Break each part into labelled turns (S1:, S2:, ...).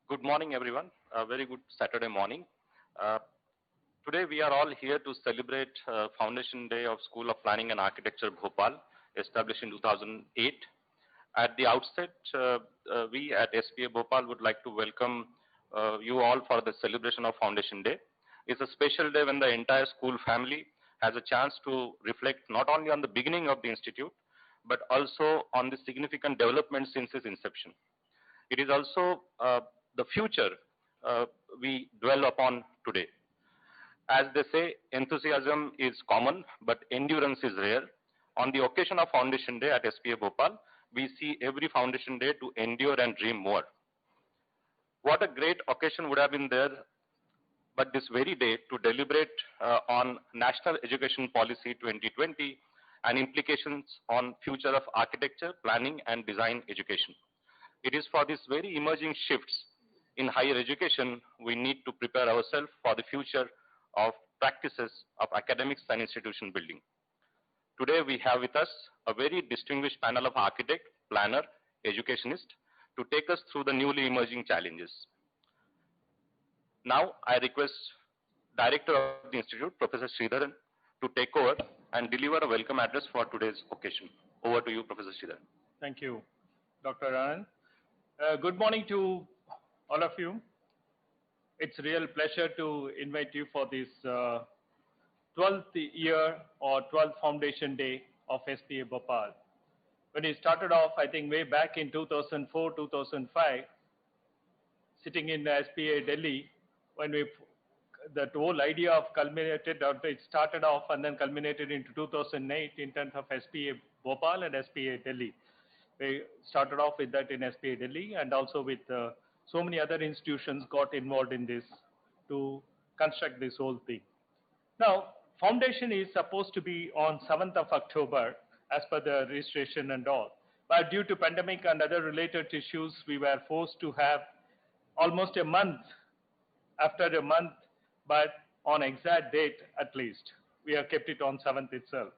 S1: Good morning, everyone. A very good Saturday morning. Uh, Today, we are all here to celebrate Foundation Day of School of Planning and Architecture, Bhopal, established in 2008. At the outset, we at SPA Bhopal would like to welcome you all for the celebration of Foundation Day. It's a special day when the entire school family has a chance to reflect not only on the beginning of the institute, but also on the significant development since its inception. It is also the future uh, we dwell upon today. As they say, enthusiasm is common, but endurance is rare. On the occasion of Foundation Day at SPA Bhopal, we see every Foundation Day to endure and dream more. What a great occasion would have been there, but this very day to deliberate on National Education Policy 2020 and implications on future of architecture, planning and design education. It is for these very emerging shifts in higher education we need to prepare ourselves for the future of practices of academics and institution building. Today we have with us a very distinguished panel of architect, planner, educationist to take us through the newly emerging challenges. Now I request Director of the Institute, Professor Sridharan, to take over and deliver a welcome address for today's occasion. Over to you, Professor Sridharan.
S2: Thank you, Dr. Anand. Good morning to all of you. It's a real pleasure to invite you for this 12th year or 12th Foundation Day of SPA Bhopal. When we started off, I think way back in 2004, 2005, sitting in SPA Delhi, when the whole idea of culminated, it started off and then culminated into 2008 in terms of SPA Bhopal and SPA Delhi. We started off with that in SPA Delhi, and also with so many other institutions got involved in this to construct this whole thing. Now, foundation is supposed to be on 7th of October as per the registration and all. But due to pandemic and other related issues, we were forced to have almost a month, after a month, but on exact date at least. We have kept it on 7th itself.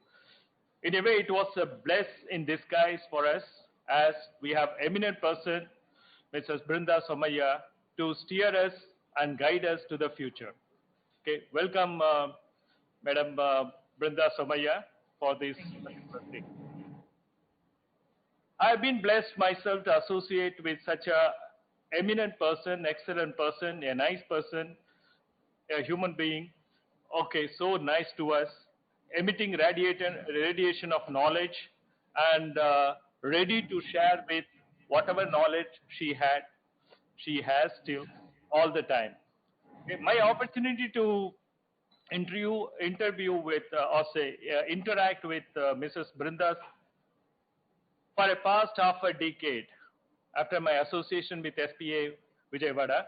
S2: In a way, it was a bless in disguise for us, as we have eminent person, Mrs. Brinda Somaya, to steer us and guide us to the future. Okay, welcome, Madam Brinda Somaya, for this particular thing. I have been blessed myself to associate with such a eminent person, excellent person, a nice person, a human being. Okay, so nice to us, emitting radiation of knowledge, and ready to share with whatever knowledge she has still, all the time. Okay, my opportunity to interview with, or say, interact with Mrs. Brinda for a past half a decade after my association with SPA Vijayawada,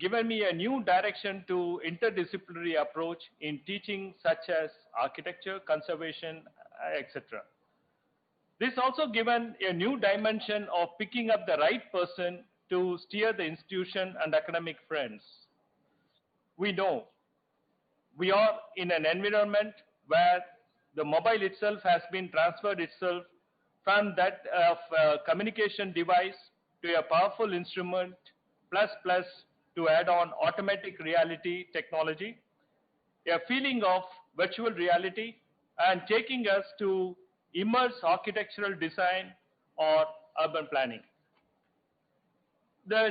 S2: given me a new direction to interdisciplinary approach in teaching such as architecture, conservation, etc. This also given a new dimension of picking up the right person to steer the institution and academic friends. We know we are in an environment where the mobile itself has been transferred itself from that of communication device to a powerful instrument, plus to add on automatic reality technology, a feeling of virtual reality, and taking us to immerse architectural design or urban planning. The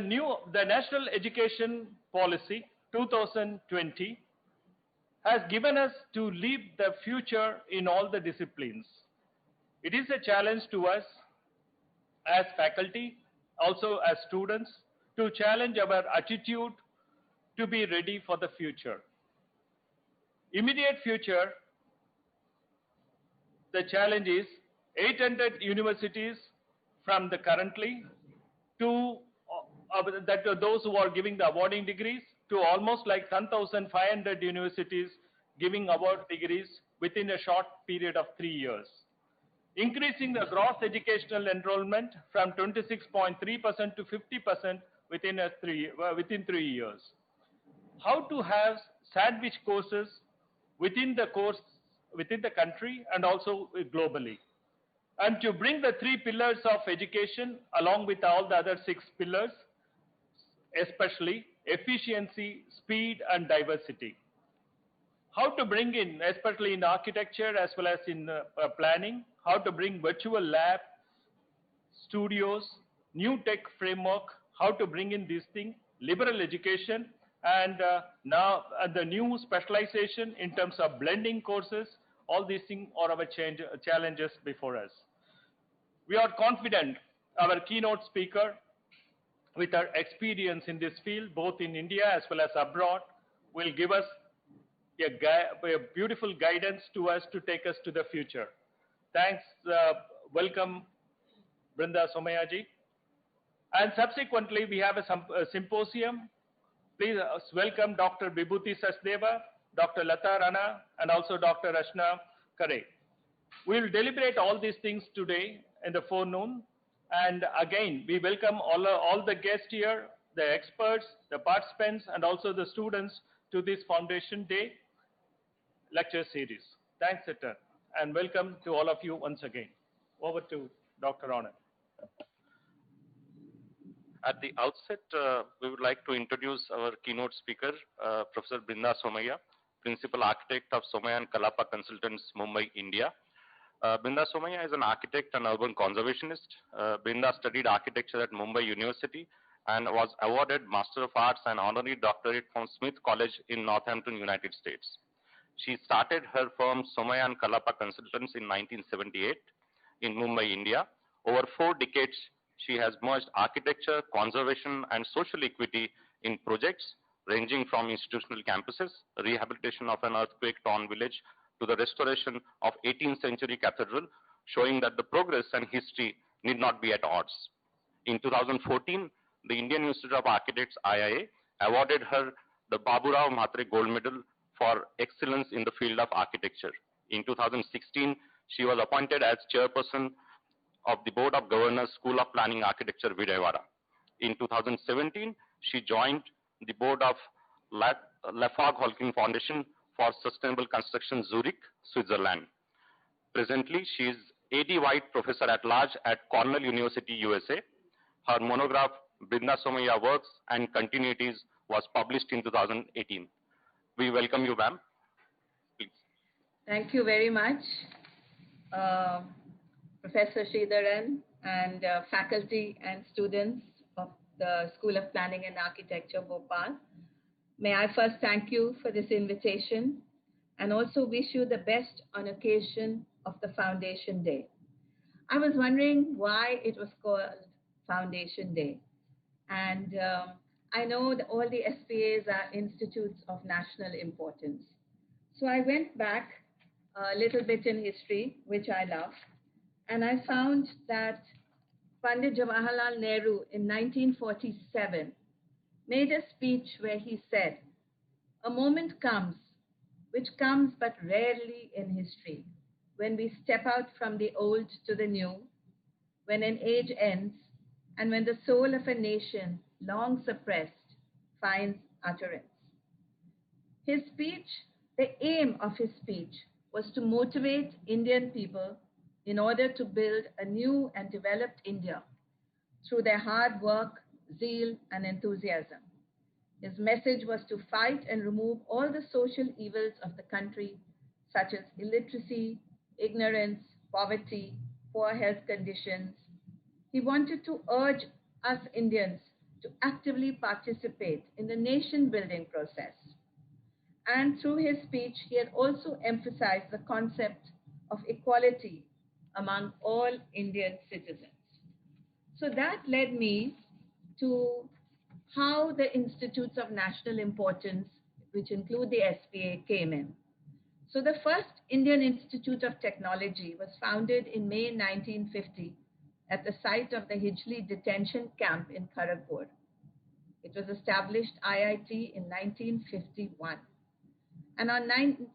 S2: National Education Policy 2020 has given us to lead the future in all the disciplines. It is a challenge to us as faculty, also as students, to challenge our attitude to be ready for the future. Immediate future, the challenge is 800 universities from the currently to those who are giving the awarding degrees, to almost like 10,500 universities giving award degrees within a short period of 3 years. Increasing the gross educational enrollment from 26.3% to 50% within 3 years. How to have sandwich courses within the country and also globally. And to bring the 3 pillars of education along with all the other 6 pillars especially efficiency, speed, and diversity. How to bring in, especially in architecture as well as in planning, how to bring virtual lab, studios, new tech framework, how to bring in these things, liberal education, and now the new specialization in terms of blending courses. All these things are our challenges before us. We are confident our keynote speaker, with her experience in this field, both in India as well as abroad, will give us a beautiful guidance to us to take us to the future. Thanks. Welcome, Brinda Somaya ji. And subsequently, we have a symposium. Please welcome Dr. Vibhuti Sachdeva, Dr. Latarana, and also Dr. Rashna Kare. We will deliberate all these things today in the forenoon. And again, we welcome all the guests here, the experts, the participants, and also the students to this Foundation Day lecture series. Thanks, Sitter, and welcome to all of you once again. Over to Dr. Anand.
S1: At the outset, we would like to introduce our keynote speaker, Professor Brinda Somaya, Principal Architect of Somaya and Kalapa Consultants, Mumbai, India. Brinda Somaya is an architect and urban conservationist. Brinda studied architecture at Mumbai University and was awarded Master of Arts and Honorary Doctorate from Smith College in Northampton, United States. She started her firm Somaya and Kalapa Consultants in 1978 in Mumbai, India. Over 4 decades, she has merged architecture, conservation, and social equity in projects ranging from institutional campuses, rehabilitation of an earthquake-torn village, to the restoration of 18th century cathedral, showing that the progress and history need not be at odds. In 2014, the Indian Institute of Architects, IIA, awarded her the Baburao Mhatre Gold Medal for excellence in the field of architecture. In 2016, she was appointed as chairperson of the Board of Governors, School of Planning Architecture, Vijayawada. In 2017, she joined the board of Lafargue Foundation for Sustainable Construction, Zurich, Switzerland. Presently, she is A.D. White Professor at Large at Cornell University, USA. Her monograph, Brinda Somaya Works and Continuities, was published in 2018. We welcome you, ma'am. Please.
S3: Thank you very much, Professor Sridharan and faculty and students of the School of Planning and Architecture, Bhopal. May I first thank you for this invitation and also wish you the best on occasion of the Foundation Day. I was wondering why it was called Foundation Day. And I know that all the SPAs are institutes of national importance. So I went back a little bit in history, which I love, and I found that Pandit Jawaharlal Nehru in 1947 made a speech where he said, "A moment comes, which comes but rarely in history, when we step out from the old to the new, when an age ends, and when the soul of a nation, long suppressed, finds utterance." His speech, the aim of his speech, was to motivate Indian people in order to build a new and developed India through their hard work, zeal, and enthusiasm. His message was to fight and remove all the social evils of the country, such as illiteracy, ignorance, poverty, poor health conditions. He wanted to urge us Indians to actively participate in the nation-building process. And through his speech, he had also emphasized the concept of equality among all Indian citizens. So that led me to how the institutes of national importance, which include the SPA, came in. So the first Indian Institute of Technology was founded in May 1950 at the site of the Hijli detention camp in Kharagpur. It was established IIT in 1951. And on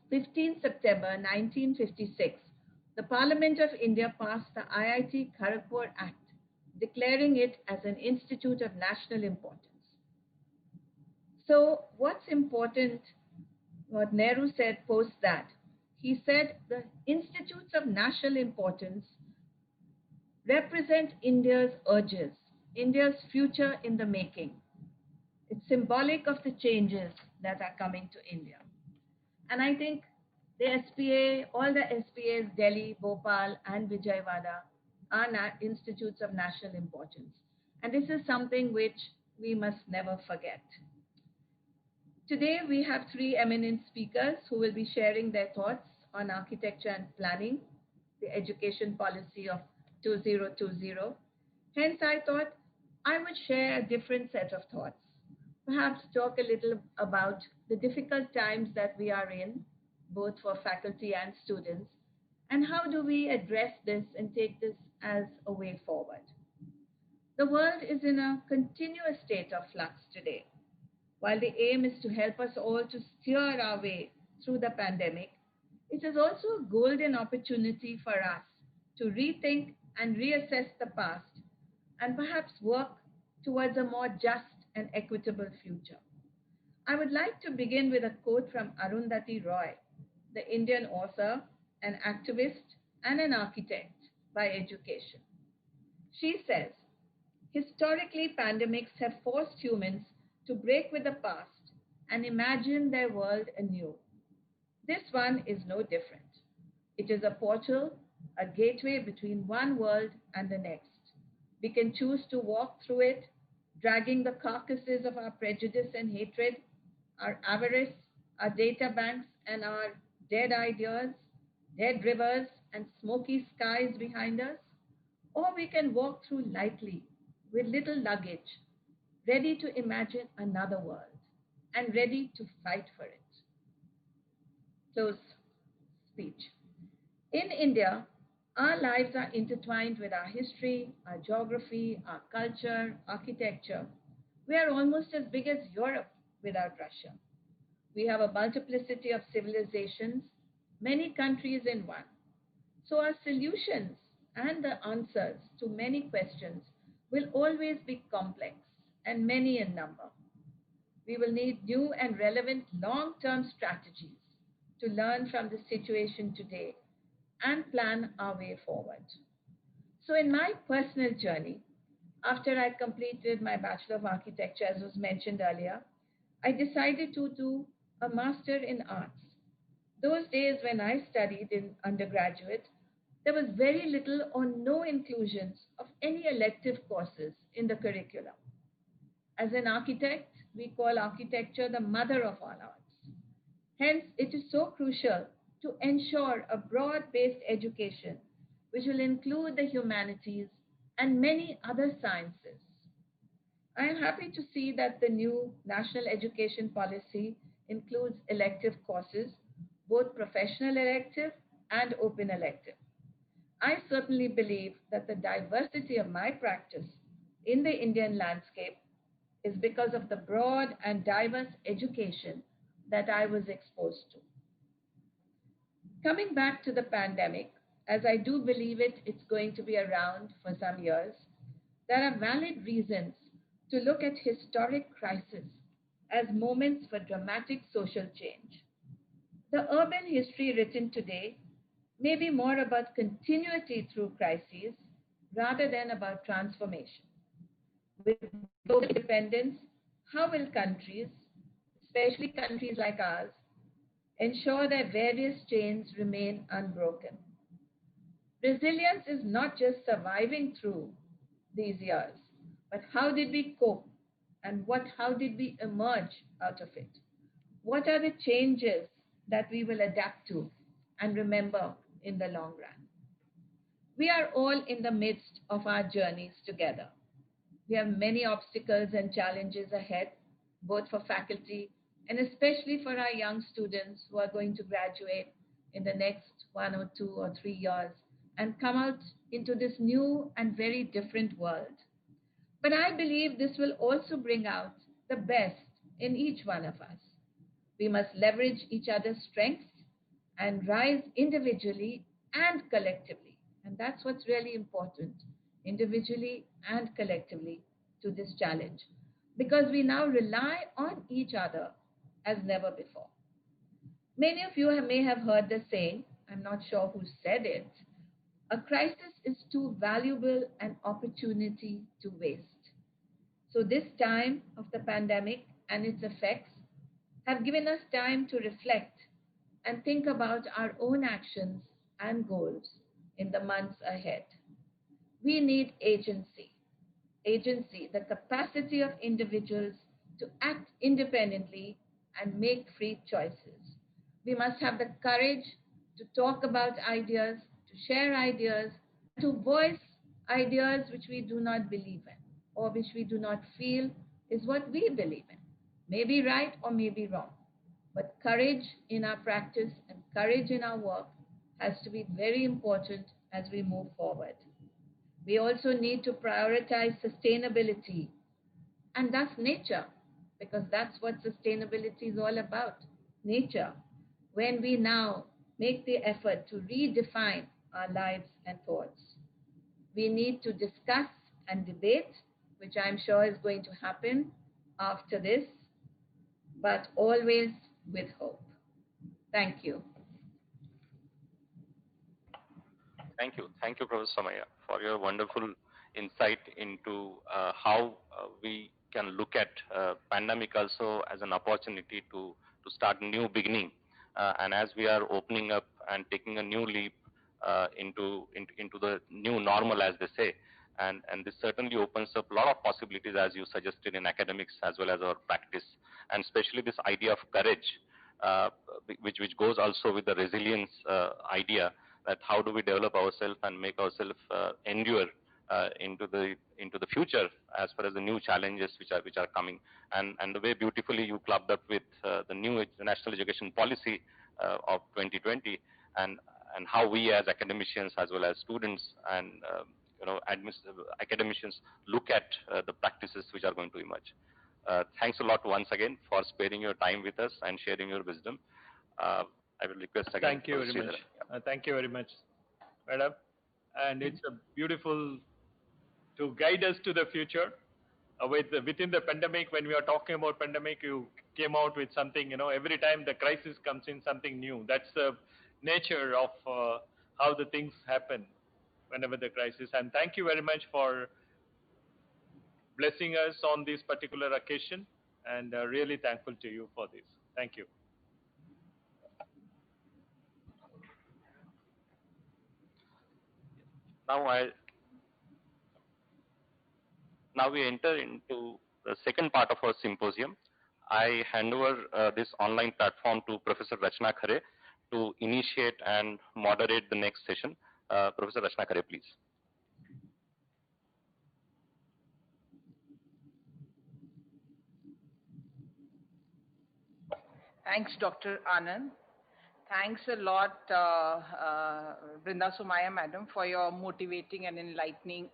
S3: 15 September 1956, the Parliament of India passed the IIT Kharagpur Act, declaring it as an institute of national importance. So what's important, what Nehru said post that, he said the institutes of national importance represent India's urges, India's future in the making. It's symbolic of the changes that are coming to India. And I think the SPA, all the SPAs, Delhi, Bhopal, and Vijayawada, are institutes of national importance. And this is something which we must never forget. Today, we have three eminent speakers who will be sharing their thoughts on architecture and planning, the education policy of 2020. Hence, I thought I would share a different set of thoughts. Perhaps talk a little about the difficult times that we are in, both for faculty and students, and how do we address this and take this as a way forward. The world is in a continuous state of flux today. While the aim is to help us all to steer our way through the pandemic, it is also a golden opportunity for us to rethink and reassess the past and perhaps work towards a more just and equitable future. I would like to begin with a quote from Arundhati Roy, the Indian author, an activist, and an architect by education. She says, historically, pandemics have forced humans to break with the past and imagine their world anew. This one is no different. It is a portal, a gateway between one world and the next. We can choose to walk through it, dragging the carcasses of our prejudice and hatred, our avarice, our data banks, and our dead ideas, dead rivers, and smoky skies behind us. Or we can walk through lightly with little luggage, ready to imagine another world and ready to fight for it. Close speech. In India, our lives are intertwined with our history, our geography, our culture, architecture. We are almost as big as Europe without Russia. We have a multiplicity of civilizations, many countries in one. So our solutions and the answers to many questions will always be complex and many in number. We will need new and relevant long term strategies to learn from the situation today and plan our way forward. So, in my personal journey, after I completed my Bachelor of Architecture, as was mentioned earlier, I decided to do a Master in Arts. Those days when I studied in undergraduate, there was very little or no inclusions of any elective courses in the curriculum. As an architect, we call architecture the mother of all arts. Hence, it is so crucial to ensure a broad based education which will include the humanities and many other sciences. I am happy to see that the new national education policy includes elective courses, both professional elective and open elective. I certainly believe that the diversity of my practice in the Indian landscape is because of the broad and diverse education that I was exposed to. Coming back to the pandemic, as I do believe it's going to be around for some years, there are valid reasons to look at historic crises as moments for dramatic social change. The urban history written today may be more about continuity through crises rather than about transformation. With global independence, how will countries, especially countries like ours, ensure their various chains remain unbroken? Resilience is not just surviving through these years, but how did we cope and how did we emerge out of it? What are the changes that we will adapt to and remember in the long run? We are all in the midst of our journeys together. We have many obstacles and challenges ahead, both for faculty and especially for our young students who are going to graduate in the next 1 or 2 or 3 years and come out into this new and very different world. But I believe this will also bring out the best in each one of us. We must leverage each other's strengths and rise individually and collectively. And that's what's really important, individually and collectively, to this challenge. Because we now rely on each other as never before. Many of you may have heard the saying, I'm not sure who said it, a crisis is too valuable an opportunity to waste. So this time of the pandemic and its effects have given us time to reflect and think about our own actions and goals in the months ahead. We need agency, the capacity of individuals to act independently and make free choices. We must have the courage to talk about ideas, to share ideas, and to voice ideas which we do not believe in or which we do not feel is what we believe in. May be right or may be wrong. But courage in our practice and courage in our work has to be very important as we move forward. We also need to prioritize sustainability and thus nature, because that's what sustainability is all about, nature. When we now make the effort to redefine our lives and thoughts, we need to discuss and debate, which I'm sure is going to happen after this, but always with hope. Thank you.
S1: Thank you, Professor Somaya, for your wonderful insight into how we can look at pandemic also as an opportunity to start new beginning. And as we are opening up and taking a new leap into the new normal, as they say, and this certainly opens up a lot of possibilities, as you suggested, in academics as well as our practice, and especially this idea of courage, uh, which goes also with the resilience idea, that how do we develop ourselves and make ourselves endure into the future as far as the new challenges which are coming, and the way beautifully you clubbed up with the new national education policy of 2020, and how we as academicians as well as students and academicians look at the practices which are going to emerge. Thanks a lot once again for sparing your time with us and sharing your wisdom. I will request again.
S2: Thank you very much. Thank you very much, Madam. And it's a beautiful to guide us to the future. Within the pandemic, when we are talking about pandemic, you came out with something, every time the crisis comes in, something new. That's the nature of how the things happen whenever the crisis. And thank you very much for blessing us on this particular occasion, and really thankful to you for this. Thank you.
S1: Now we enter into the second part of our symposium. I hand over this online platform to Professor Rachna Khare to initiate and moderate the next session. Professor Rachna Khare, please.
S4: Thanks, Dr. Anand. Thanks a lot, Brinda Somaya, Madam, for your motivating and enlightening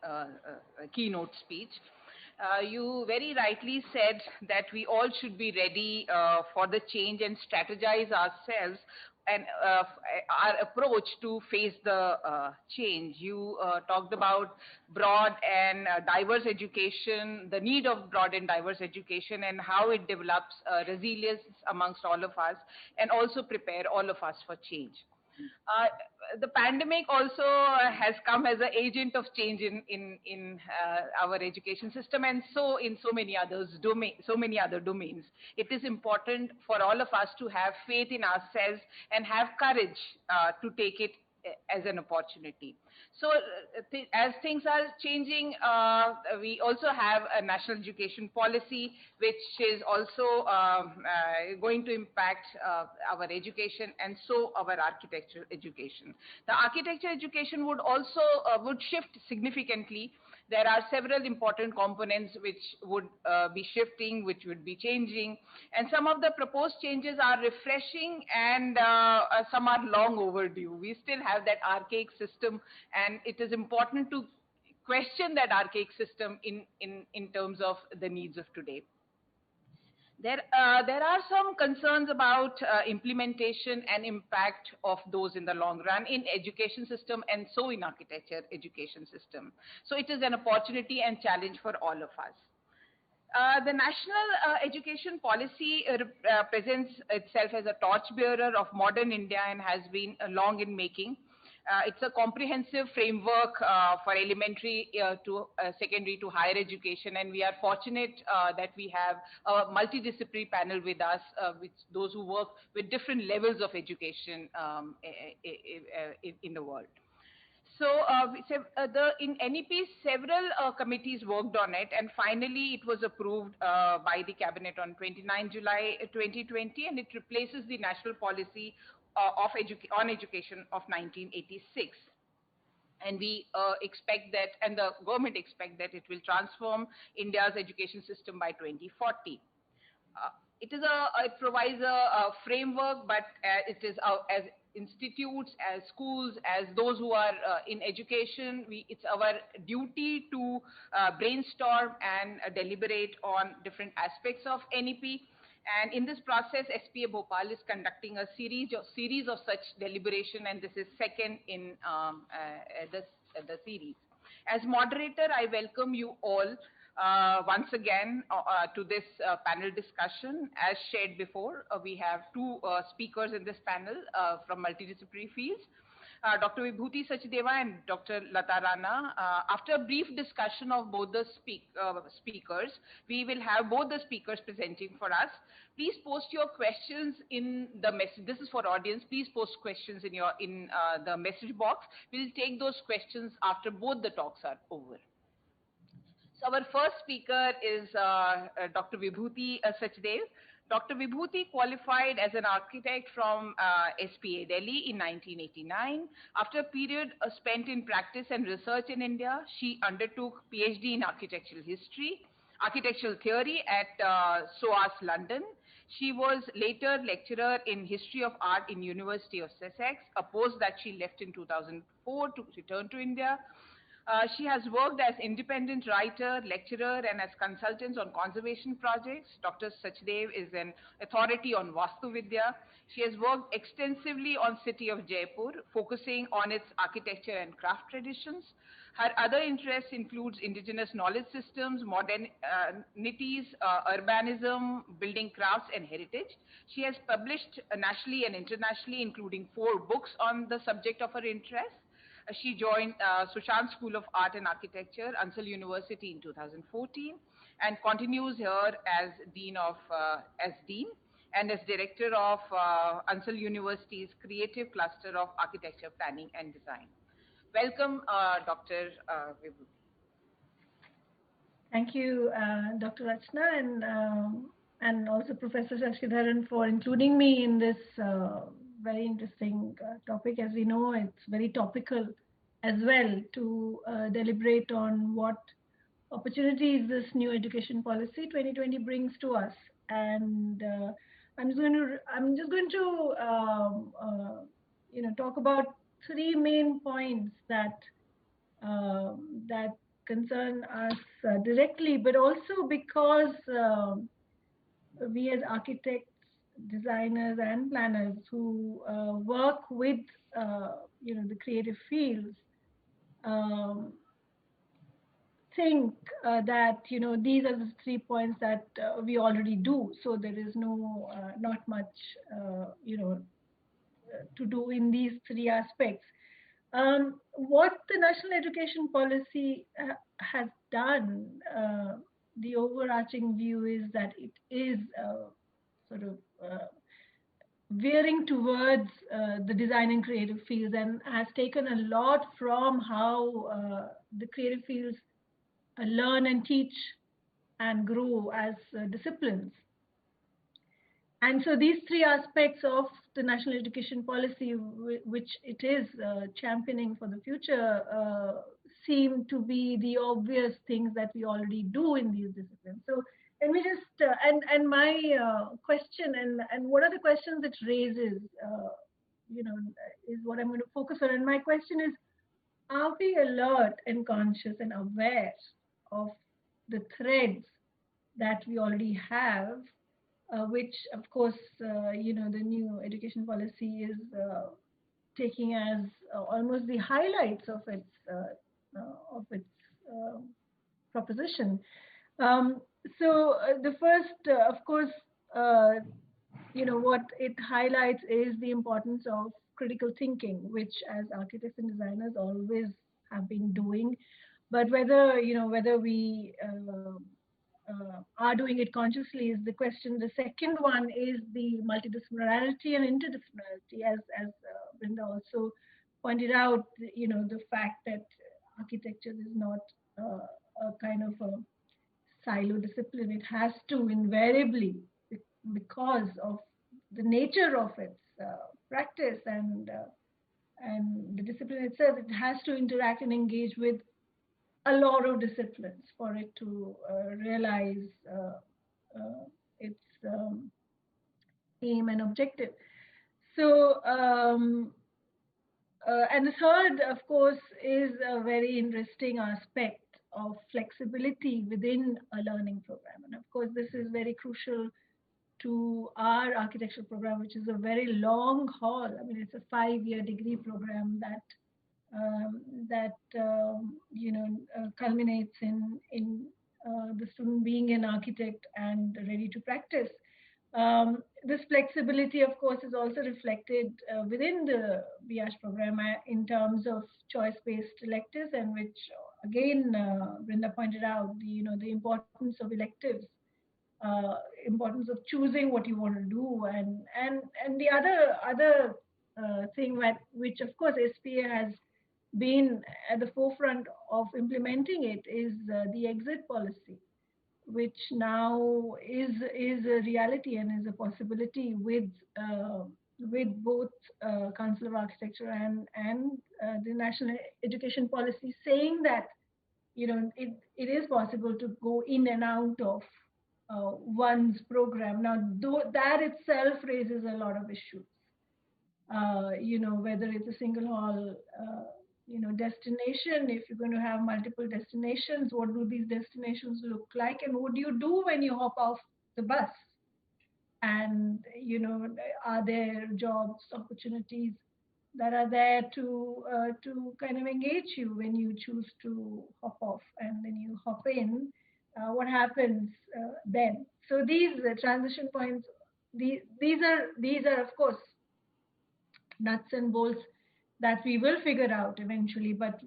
S4: keynote speech. You very rightly said that we all should be ready for the change and strategize ourselves and our approach to face the change. You talked about broad and diverse education, the need of broad and diverse education, and how it develops resilience amongst all of us, and also prepare all of us for change. The pandemic also has come as an agent of change in our education system, and so in so many other domains. It is important for all of us to have faith in ourselves and have courage to take it as an opportunity. So as things are changing, we also have a national education policy, which is also going to impact our education, and so our architecture education. The architecture education would also would shift significantly. There are several important components which would be shifting, which would be changing, and some of the proposed changes are refreshing, and some are long overdue. We still have that archaic system, and it is important to question that archaic system in terms of the needs of today. There are some concerns about implementation and impact of those in the long run in education system, and so in architecture education system. So it is an opportunity and challenge for all of us. The national education policy presents itself as a torchbearer of modern India and has been long in making. It's a comprehensive framework for elementary to secondary to higher education, and we are fortunate that we have a multidisciplinary panel with us, with those who work with different levels of education in the world. So in NEP, several committees worked on it, and finally it was approved by the cabinet on 29 July 2020, and it replaces the national policy on education of 1986. And we expect that, and the government expect that it will transform India's education system by 2040. It provides a framework, but it is as institutes, as schools, as those who are in education, it's our duty to brainstorm and deliberate on different aspects of NEP. And in this process, SPA Bhopal is conducting a series of such deliberation, and this is second in the series. As moderator, I welcome you all once again to this panel discussion. As shared before, we have two speakers in this panel from multidisciplinary fields, Dr. Vibhuti Sachdeva and Dr. Latarana. After a brief discussion of both the speakers, we will have both the speakers presenting for us. Please post your questions in the message. This is for audience. Please post questions in the message box. We'll take those questions after both the talks are over. So our first speaker is Dr. Vibhuti Sachdev. Dr. Vibhuti qualified as an architect from SPA Delhi in 1989. After a period spent in practice and research in India, she undertook PhD in architectural theory at SOAS, London. She was later lecturer in history of art in University of Sussex, a post that she left in 2004 to return to India. She has worked as independent writer, lecturer, and as consultant on conservation projects. Dr. Sachdev is an authority on Vastu Vidya. She has worked extensively on city of Jaipur, focusing on its architecture and craft traditions. Her other interests includes indigenous knowledge systems, modernities, urbanism, building crafts, and heritage. She has published nationally and internationally, including 4 books on the subject of her interests. She joined Sushant School of Art and Architecture, Ansal University in 2014, and continues here as Dean and as Director of Ansal University's Creative Cluster of Architecture, Planning and Design. Welcome, Dr. Vibhuti.
S5: Thank you, Dr. Rachna, and also Professor Shashidharan for including me in this very interesting topic. As we know, it's very topical as well to deliberate on what opportunities this new education policy 2020 brings to us. And I'm just going to talk about 3 main points that concern us directly, but also because we as architects, designers and planners who work with the creative fields think that these are the 3 points that we already do, so there is not much to do in these 3 aspects. What the national education policy has done, the overarching view is that it is sort of veering towards the design and creative fields, and has taken a lot from how the creative fields learn and teach and grow as disciplines. And so these 3 aspects of the national education policy, which it is championing for the future, seem to be the obvious things that we already do in these disciplines. So let me just, and my question, and what are the questions it raises, is what I'm going to focus on. And my question is, are we alert and conscious and aware of the threads that we already have, which of course, the new education policy is taking as almost the highlights of its proposition. So the first, of course, what it highlights is the importance of critical thinking, which as architects and designers always have been doing. But whether we are doing it consciously is the question. The second one is the multidisciplinarity and interdisciplinarity, as Brinda also pointed out. The fact that architecture is not a kind of a silo discipline. It has to invariably, because of the nature of its practice and the discipline itself, it has to interact and engage with a lot of disciplines for it to realize its aim and objective. So, and the third, of course, is a very interesting aspect of flexibility within a learning program. And of course, this is very crucial to our architectural program, which is a very long haul. I mean, it's a 5-year degree program that culminates in the student being an architect and ready to practice. This flexibility, of course, is also reflected within the BH program in terms of choice-based electives, and which, again, Brinda pointed out, the importance of electives, importance of choosing what you want to do, and the other thing which, of course, SPA has been at the forefront of implementing it is the exit policy, which now is a reality and is a possibility with both Council of Architecture and the National Education Policy, saying that it is possible to go in and out of one's program. Now, that itself raises a lot of issues. Whether it's a single hall, destination, if you're going to have multiple destinations, what do these destinations look like? And what do you do when you hop off the bus? And, are there jobs, opportunities that are there to kind of engage you when you choose to hop off, and then you hop in? What happens then? So these transition points, these are of course nuts and bolts that we will figure out eventually. But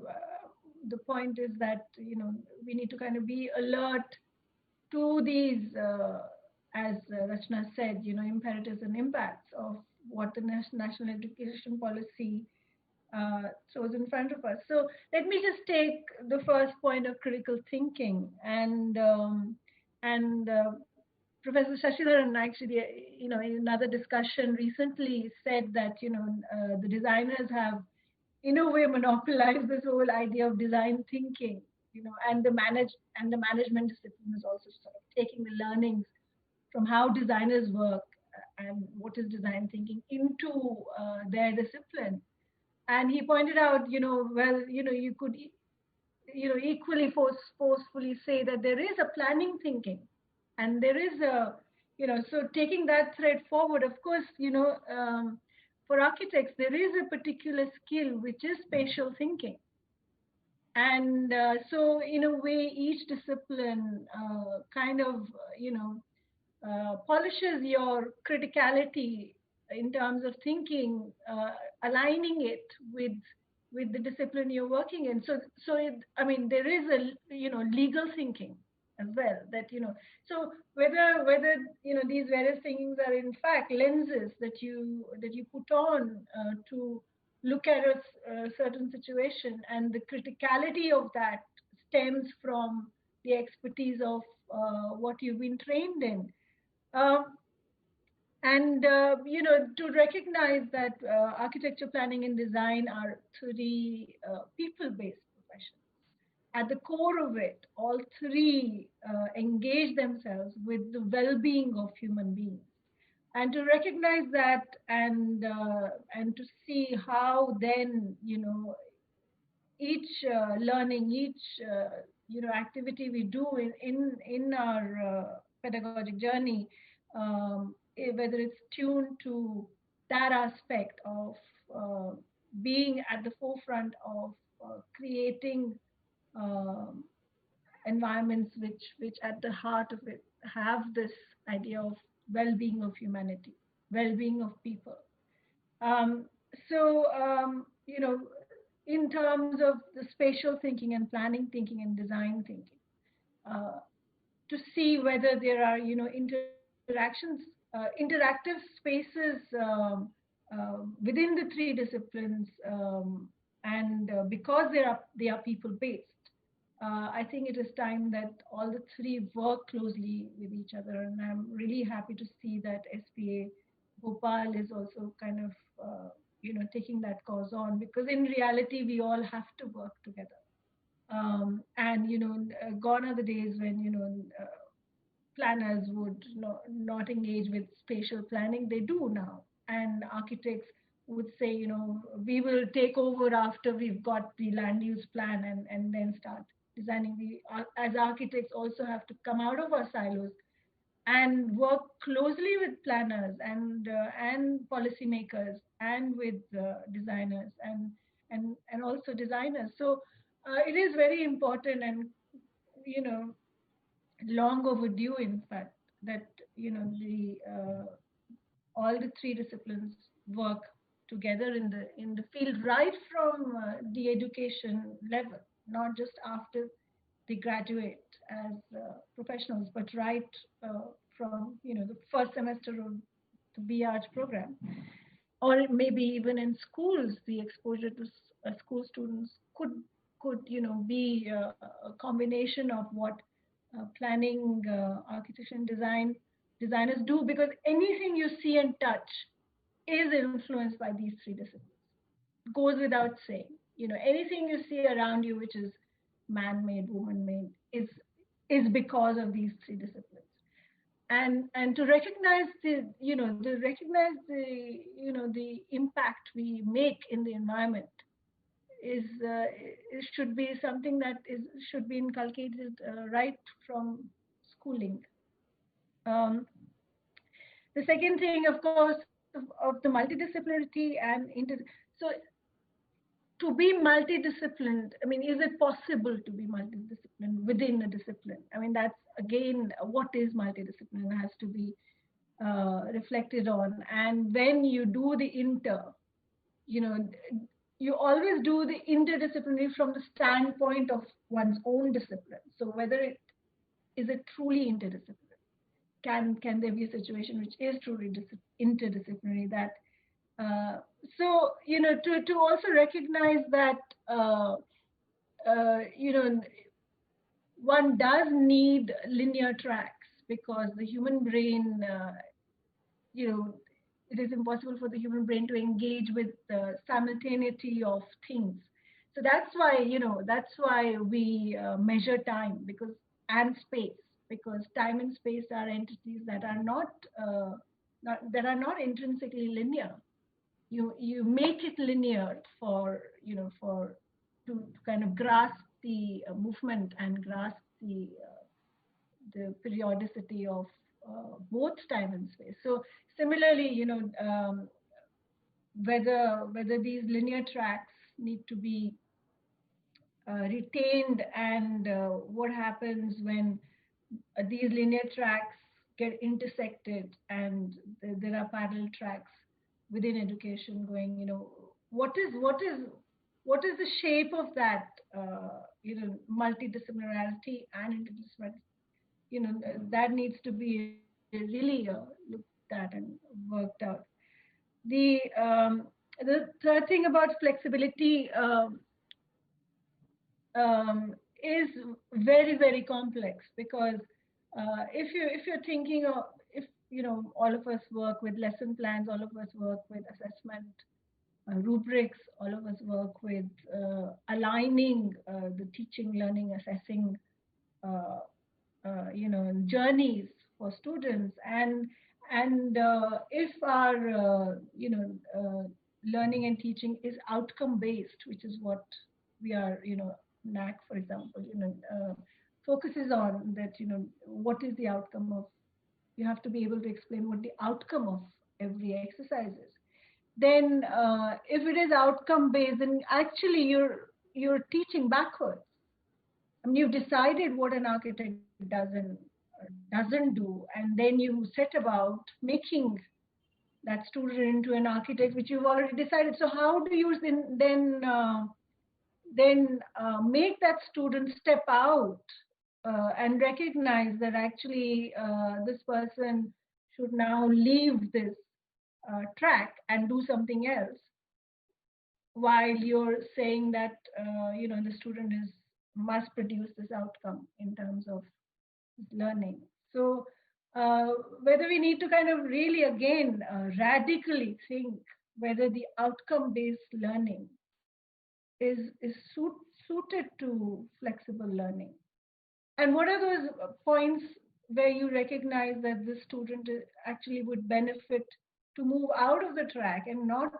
S5: the point is that we need to kind of be alert to these, as Rachna said, imperatives and impacts of what the national education policy throws in front of us. So let me just take the first point of critical thinking, and Professor Shashidaran actually, in another discussion recently said that the designers have, in a way, monopolized this whole idea of design thinking, and the management discipline is also sort of taking the learnings from how designers work and what is design thinking into their discipline. And he pointed out, you could, equally forcefully say that there is a planning thinking, and there is a, so taking that thread forward, of course, for architects, there is a particular skill which is spatial thinking. And so in a way, each discipline kind of, polishes your criticality in terms of thinking, aligning it with the discipline you're working in. So there is a legal thinking as well, that so whether these various things are in fact lenses that you put on to look at a certain situation, and the criticality of that stems from the expertise of what you've been trained in. And to recognize that architecture, planning, and design are three people-based professions. At the core of it, all three engage themselves with the well-being of human beings. And to recognize that, and to see how then each learning, each activity we do in our pedagogic journey, whether it's tuned to that aspect of being at the forefront of creating environments which at the heart of it have this idea of well-being of humanity, well-being of people. So, in terms of the spatial thinking and planning thinking and design thinking, uh, to see whether there are, interactions, interactive spaces within the three disciplines, and because they are people based. I think it is time that all the three work closely with each other, and I'm really happy to see that SPA Bhopal is also kind of taking that cause on, because in reality we all have to work together. And gone are the days when planners would not engage with spatial planning. They do now, and architects would say, we will take over after we've got the land use plan, and then start designing. We as architects also have to come out of our silos and work closely with planners and policymakers and with designers and also designers. So it is very important, and you know long overdue, in fact, that the all the three disciplines work together in the field, right from the education level, not just after they graduate as professionals, but right from the first semester of the BArch program, or maybe even in schools. The exposure to school students could be a combination of what planning, architecture, and designers do, because anything you see and touch is influenced by these three disciplines. Goes without saying. Anything you see around you which is man-made, woman-made, is because of these three disciplines. And to recognize the impact we make in the environment is should be something that is should be inculcated right from schooling. Um, the second thing, of course, of the multidisciplinarity so to be multidisciplined, I mean, is it possible to be multidisciplined within a discipline? I mean, that's again, what is multidiscipline has to be reflected on. And when you do the you know, you always do the interdisciplinary from the standpoint of one's own discipline. So whether it truly interdisciplinary? Can there be a situation which is truly interdisciplinary? That to also recognize that uh, you know one does need linear tracks, because the human brain, you know it is impossible for the human brain to engage with the simultaneity of things. So that's why we measure time, because and space, because time and space are entities that are not intrinsically linear. You make it linear for to kind of grasp the movement and grasp the periodicity of both time and space. So similarly, whether these linear tracks need to be retained, and what happens when these linear tracks get intersected, and there are parallel tracks within education going. What is the shape of that multidisciplinarity and interdisciplinarity? That needs to be really looked at and worked out. The third thing about flexibility is very, very complex, because if you're thinking of, if all of us work with lesson plans, all of us work with assessment rubrics, all of us work with aligning the teaching, learning, assessing uh, journeys for students. And if our learning and teaching is outcome based, which is what we are, NAC, for example, focuses on, that what is the outcome of, you have to be able to explain what the outcome of every exercise is. Then if it is outcome based, then actually you're teaching backwards. I mean, you've decided what an architect doesn't do, and then you set about making that student into an architect, which you've already decided. So how do you then make that student step out and recognize that actually this person should now leave this track and do something else, while you're saying that the student must produce this outcome in terms of learning. So whether we need to kind of really again radically think whether the outcome based learning is suited to flexible learning, and what are those points where you recognize that the student actually would benefit to move out of the track and not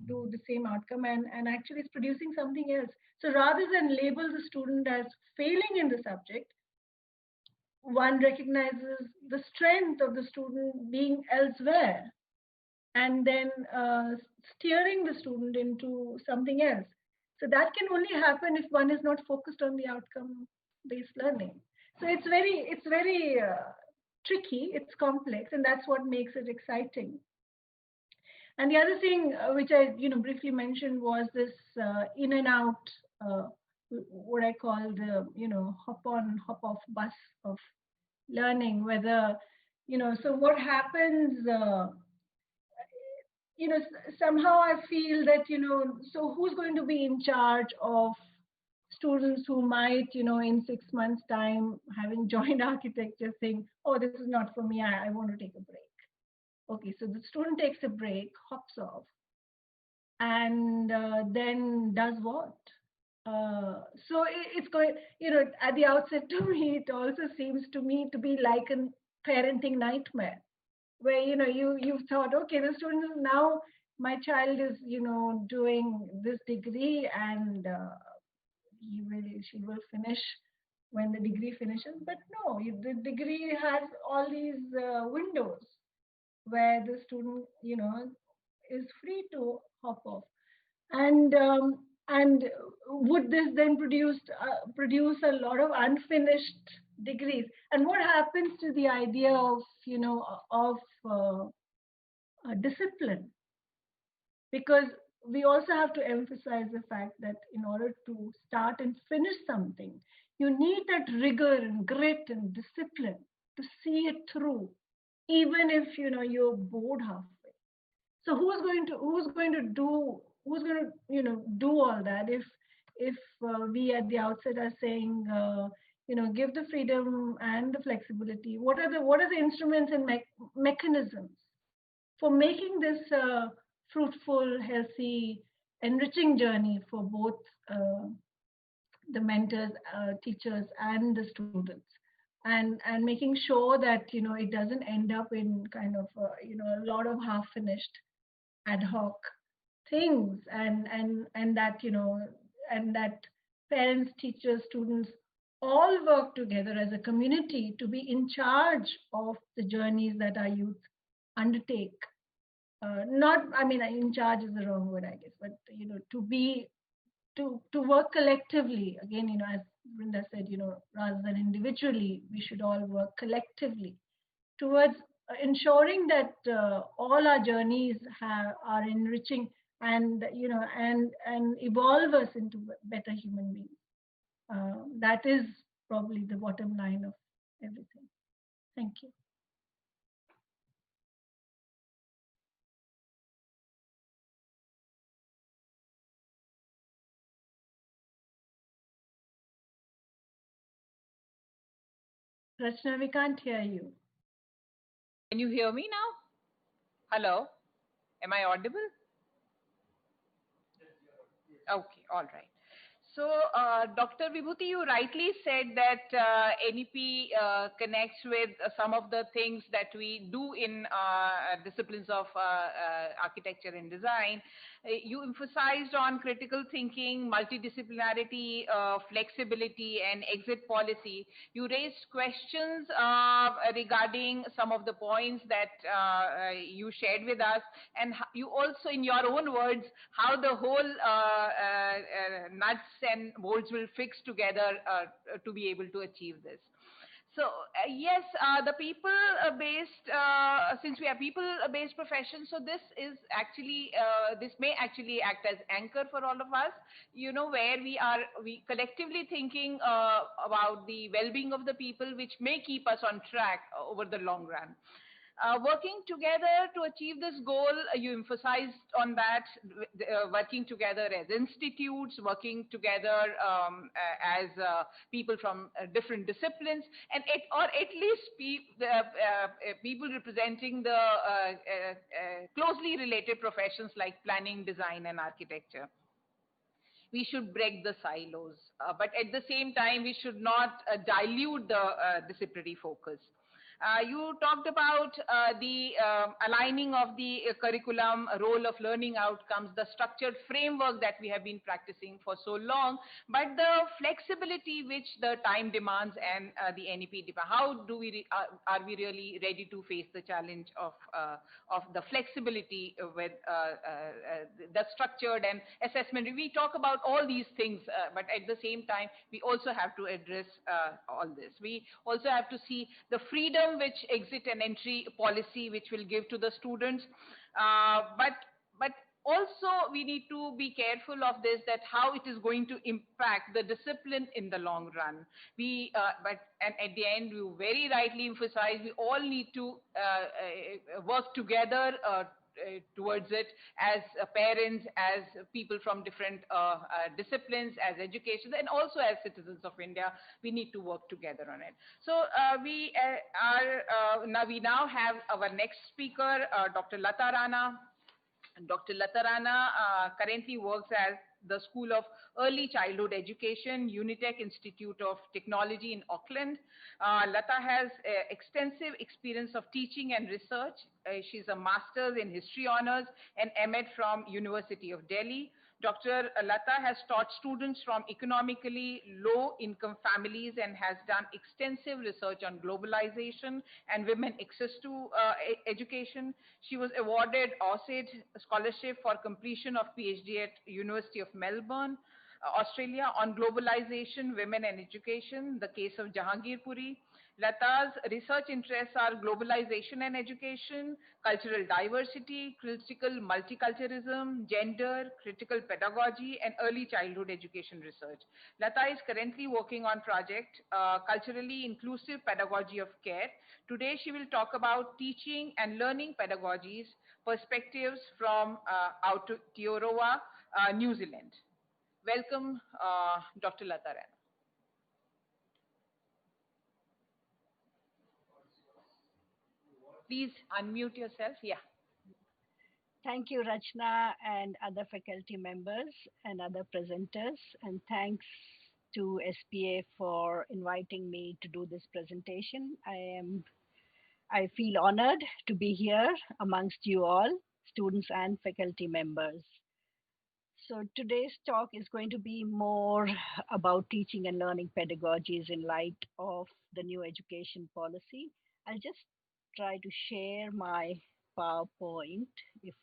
S5: do the same outcome, and actually is producing something else. So rather than label the student as failing in the subject, one recognizes the strength of the student being elsewhere, and then steering the student into something else. So that can only happen if one is not focused on the outcome based learning. So it's very tricky, it's complex, and that's what makes it exciting. And the other thing which I briefly mentioned was this in and out, what I call the hop on hop off bus of learning, whether so what happens, somehow I feel that so who's going to be in charge of students who might in 6 months time, having joined architecture, think, oh, this is not for me, I want to take a break. Okay, so the student takes a break, hops off, and then does what? So it's going, at the outset, to me, it also seems to me to be like a parenting nightmare, where you've thought, okay, the student is now, my child is doing this degree, and she will finish when the degree finishes. But no, the degree has all these windows where the student is free to hop off. And would this then produce a lot of unfinished degrees? And what happens to the idea of of discipline? Because we also have to emphasize the fact that in order to start and finish something, you need that rigor and grit and discipline to see it through, even if you're bored halfway. So who's going to do all that if we at the outset are saying give the freedom and the flexibility? What are the instruments and mechanisms for making this fruitful, healthy, enriching journey for both the mentors, teachers, and the students, and making sure that it doesn't end up in kind of a lot of half finished ad hoc things, and that and that parents, teachers, students all work together as a community to be in charge of the journeys that our youth undertake. Not, I mean, in charge is the wrong word, I guess, but to work collectively. Again, as Brinda said, rather than individually, we should all work collectively towards ensuring that all our journeys are enriching and and evolve us into better human beings. That is probably the bottom line of everything. Thank you. Rachna, we can't hear you.
S4: Can you hear me now? Hello? Am I audible? Okay, all right. So, Dr. Vibhuti, you rightly said that NEP connects with some of the things that we do in disciplines of architecture and design. You emphasized on critical thinking, multidisciplinarity, flexibility, and exit policy. You raised questions regarding some of the points that you shared with us, and you also, in your own words, how the whole nuts and bolts will fix together to be able to achieve this. So yes, the people-based, since we are people-based profession, so this is actually, this may actually act as anchor for all of us, you know, where we collectively thinking about the well-being of the people, which may keep us on track over the long run. Working together to achieve this goal, you emphasized on that, working together as institutes, working together as people from different disciplines, and or at least people representing the closely related professions like planning, design, and architecture. We should break the silos, but at the same time, we should not dilute the disciplinary focus. You talked about the aligning of the curriculum, role of learning outcomes, the structured framework that we have been practicing for so long, but the flexibility which the time demands and the NEP demands. How do we are we really ready to face the challenge of the flexibility with the structured and assessment? We talk about all these things, but at the same time, we also have to address all this. We also have to see the freedom which exit and entry policy which will give to the students, but also we need to be careful of this, that how it is going to impact the discipline in the long run. And at the end, you very rightly emphasize, we all need to work together towards it, as parents, as people from different disciplines, as education, and also as citizens of India. We need to work together on it. So we now have our next speaker, Dr. Latarana. Dr. Latarana currently works as the School of Early Childhood Education, Unitec Institute of Technology in Auckland. Lata has extensive experience of teaching and research. She's a master's in history honors and M.Ed from University of Delhi. Dr. Lata has taught students from economically low-income families and has done extensive research on globalization and women access to education. She was awarded OSID scholarship for completion of PhD at University of Melbourne, Australia, on globalization, women and education, the case of Jahangir Puri. Lata's research interests are globalization and education, cultural diversity, critical multiculturalism, gender, critical pedagogy, and early childhood education research. Lata is currently working on project Culturally Inclusive Pedagogy of Care. Today, she will talk about teaching and learning pedagogies, perspectives from Aotearoa, New Zealand. Welcome, Dr. Latarana. Please unmute yourself. Yeah.
S6: Thank you, Rachna, and other faculty members and other presenters. And thanks to SPA for inviting me to do this presentation. I feel honored to be here amongst you all, students and faculty members. So today's talk is going to be more about teaching and learning pedagogies in light of the new education policy. I'll just try to share my PowerPoint. If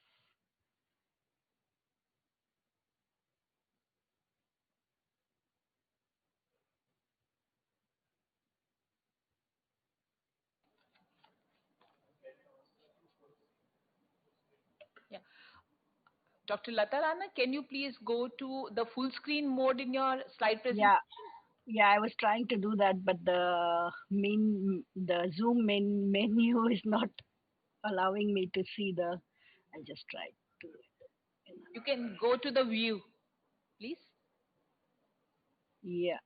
S4: Yeah. Dr. Latarana, can you please go to the full screen mode in your slide presentation?
S6: Yeah, I was trying to do that, but the Zoom menu is not allowing me to see the. I just tried to do it.
S4: You can go to the view, please.
S6: Yeah.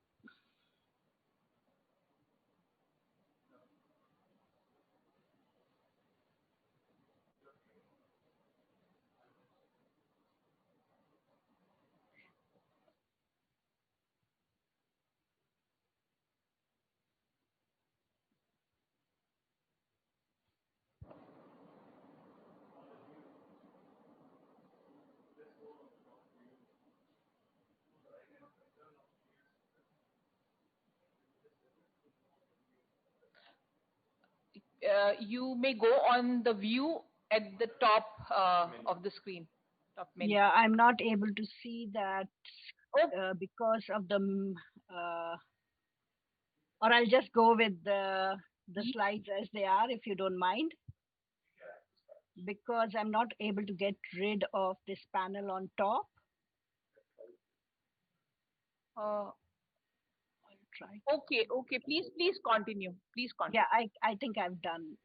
S4: You may go on the view at the top of the screen. Top menu.
S6: Yeah, I'm not able to see that because of the or I'll just go with the slides as they are, if you don't mind, because I'm not able to get rid of this panel on top. I'll try.
S4: Okay, please continue. Please continue.
S6: Yeah, I think I've done.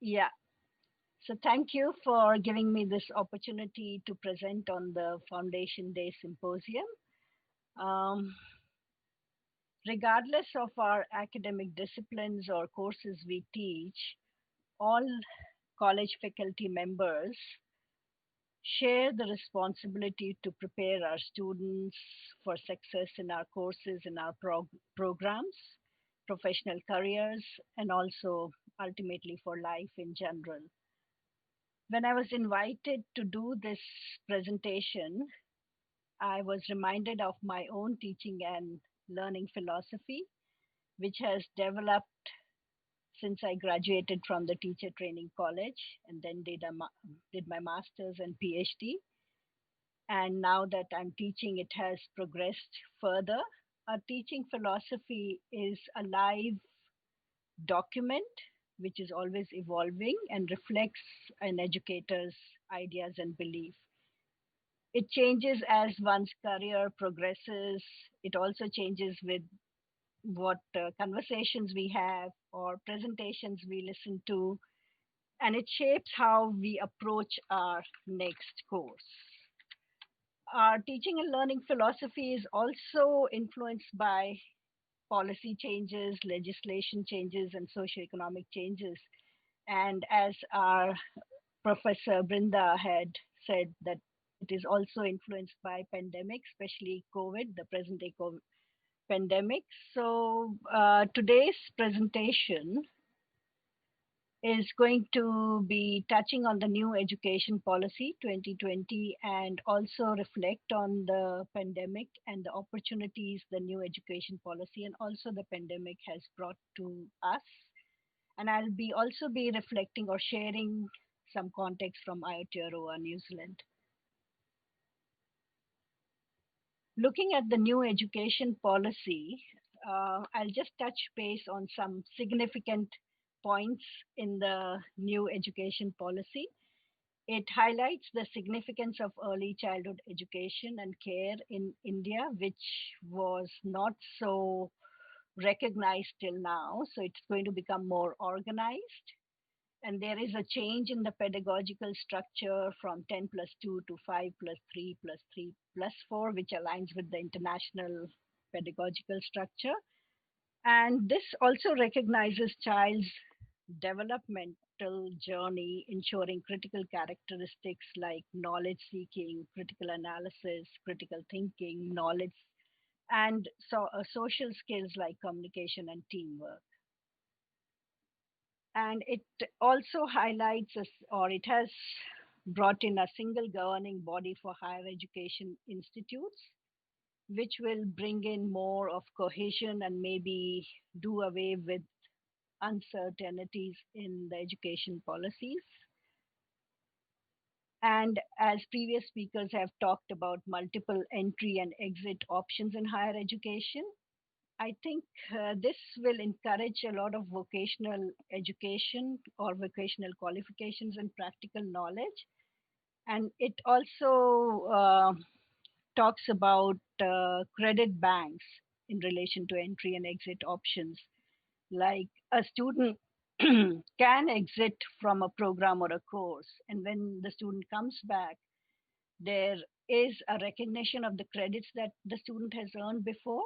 S6: Yeah. So thank you for giving me this opportunity to present on the Foundation Day Symposium. Regardless of our academic disciplines or courses we teach, all college faculty members share the responsibility to prepare our students for success in our courses, in our programs, professional careers, and also ultimately for life in general. When I was invited to do this presentation, I was reminded of my own teaching and learning philosophy, which has developed since I graduated from the teacher training college and then did my master's and PhD. And now that I'm teaching, it has progressed further. Our teaching philosophy is a live document which is always evolving and reflects an educator's ideas and belief. It changes as one's career progresses. It also changes with what conversations we have or presentations we listen to, and it shapes how we approach our next course. Our teaching and learning philosophy is also influenced by policy changes, legislation changes, and socioeconomic changes. And as our Professor Brinda had said, that it is also influenced by pandemic, especially COVID, the present day COVID pandemic. So today's presentation is going to be touching on the new education policy 2020 and also reflect on the pandemic and the opportunities the new education policy and also the pandemic has brought to us. And I'll be also be reflecting or sharing some context from Aotearoa, New Zealand. Looking at the new education policy, I'll just touch base on some significant points in the new education policy. It highlights the significance of early childhood education and care in India, which was not so recognized till now. So it's going to become more organized. And there is a change in the pedagogical structure from 10 plus 2 to 5 plus 3 plus 3 plus 4, which aligns with the international pedagogical structure. And this also recognizes child's developmental journey, ensuring critical characteristics like knowledge seeking, critical analysis, critical thinking, knowledge, and social skills like communication and teamwork. And it also highlights us, or it has brought in a single governing body for higher education institutes, which will bring in more of cohesion and maybe do away with uncertainties in the education policies. And as previous speakers have talked about multiple entry and exit options in higher education, I think this will encourage a lot of vocational education or vocational qualifications and practical knowledge. And it also talks about credit banks in relation to entry and exit options. Like a student can exit from a program or a course, and when the student comes back, there is a recognition of the credits that the student has earned before.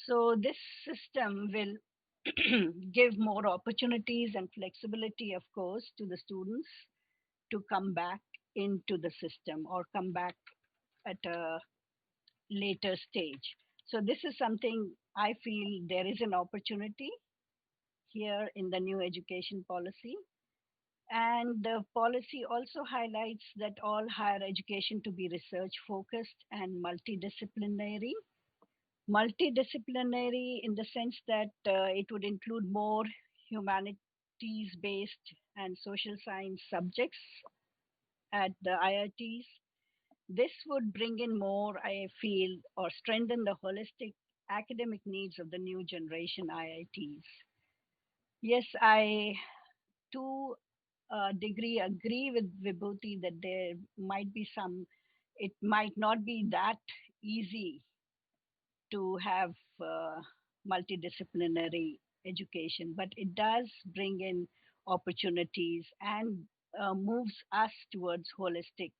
S6: So this system will give more opportunities and flexibility, of course, to the students to come back into the system or come back at a later stage. So this is something I feel there is an opportunity here in the new education policy. And the policy also highlights that all higher education to be research focused and multidisciplinary. Multidisciplinary in the sense that it would include more humanities based and social science subjects at the IITs, This would bring in more, I feel, or strengthen the holistic academic needs of the new generation IITs. Yes, I to a degree agree with Vibhuti that there might be some, it might not be that easy to have multidisciplinary education, but it does bring in opportunities and moves us towards holistic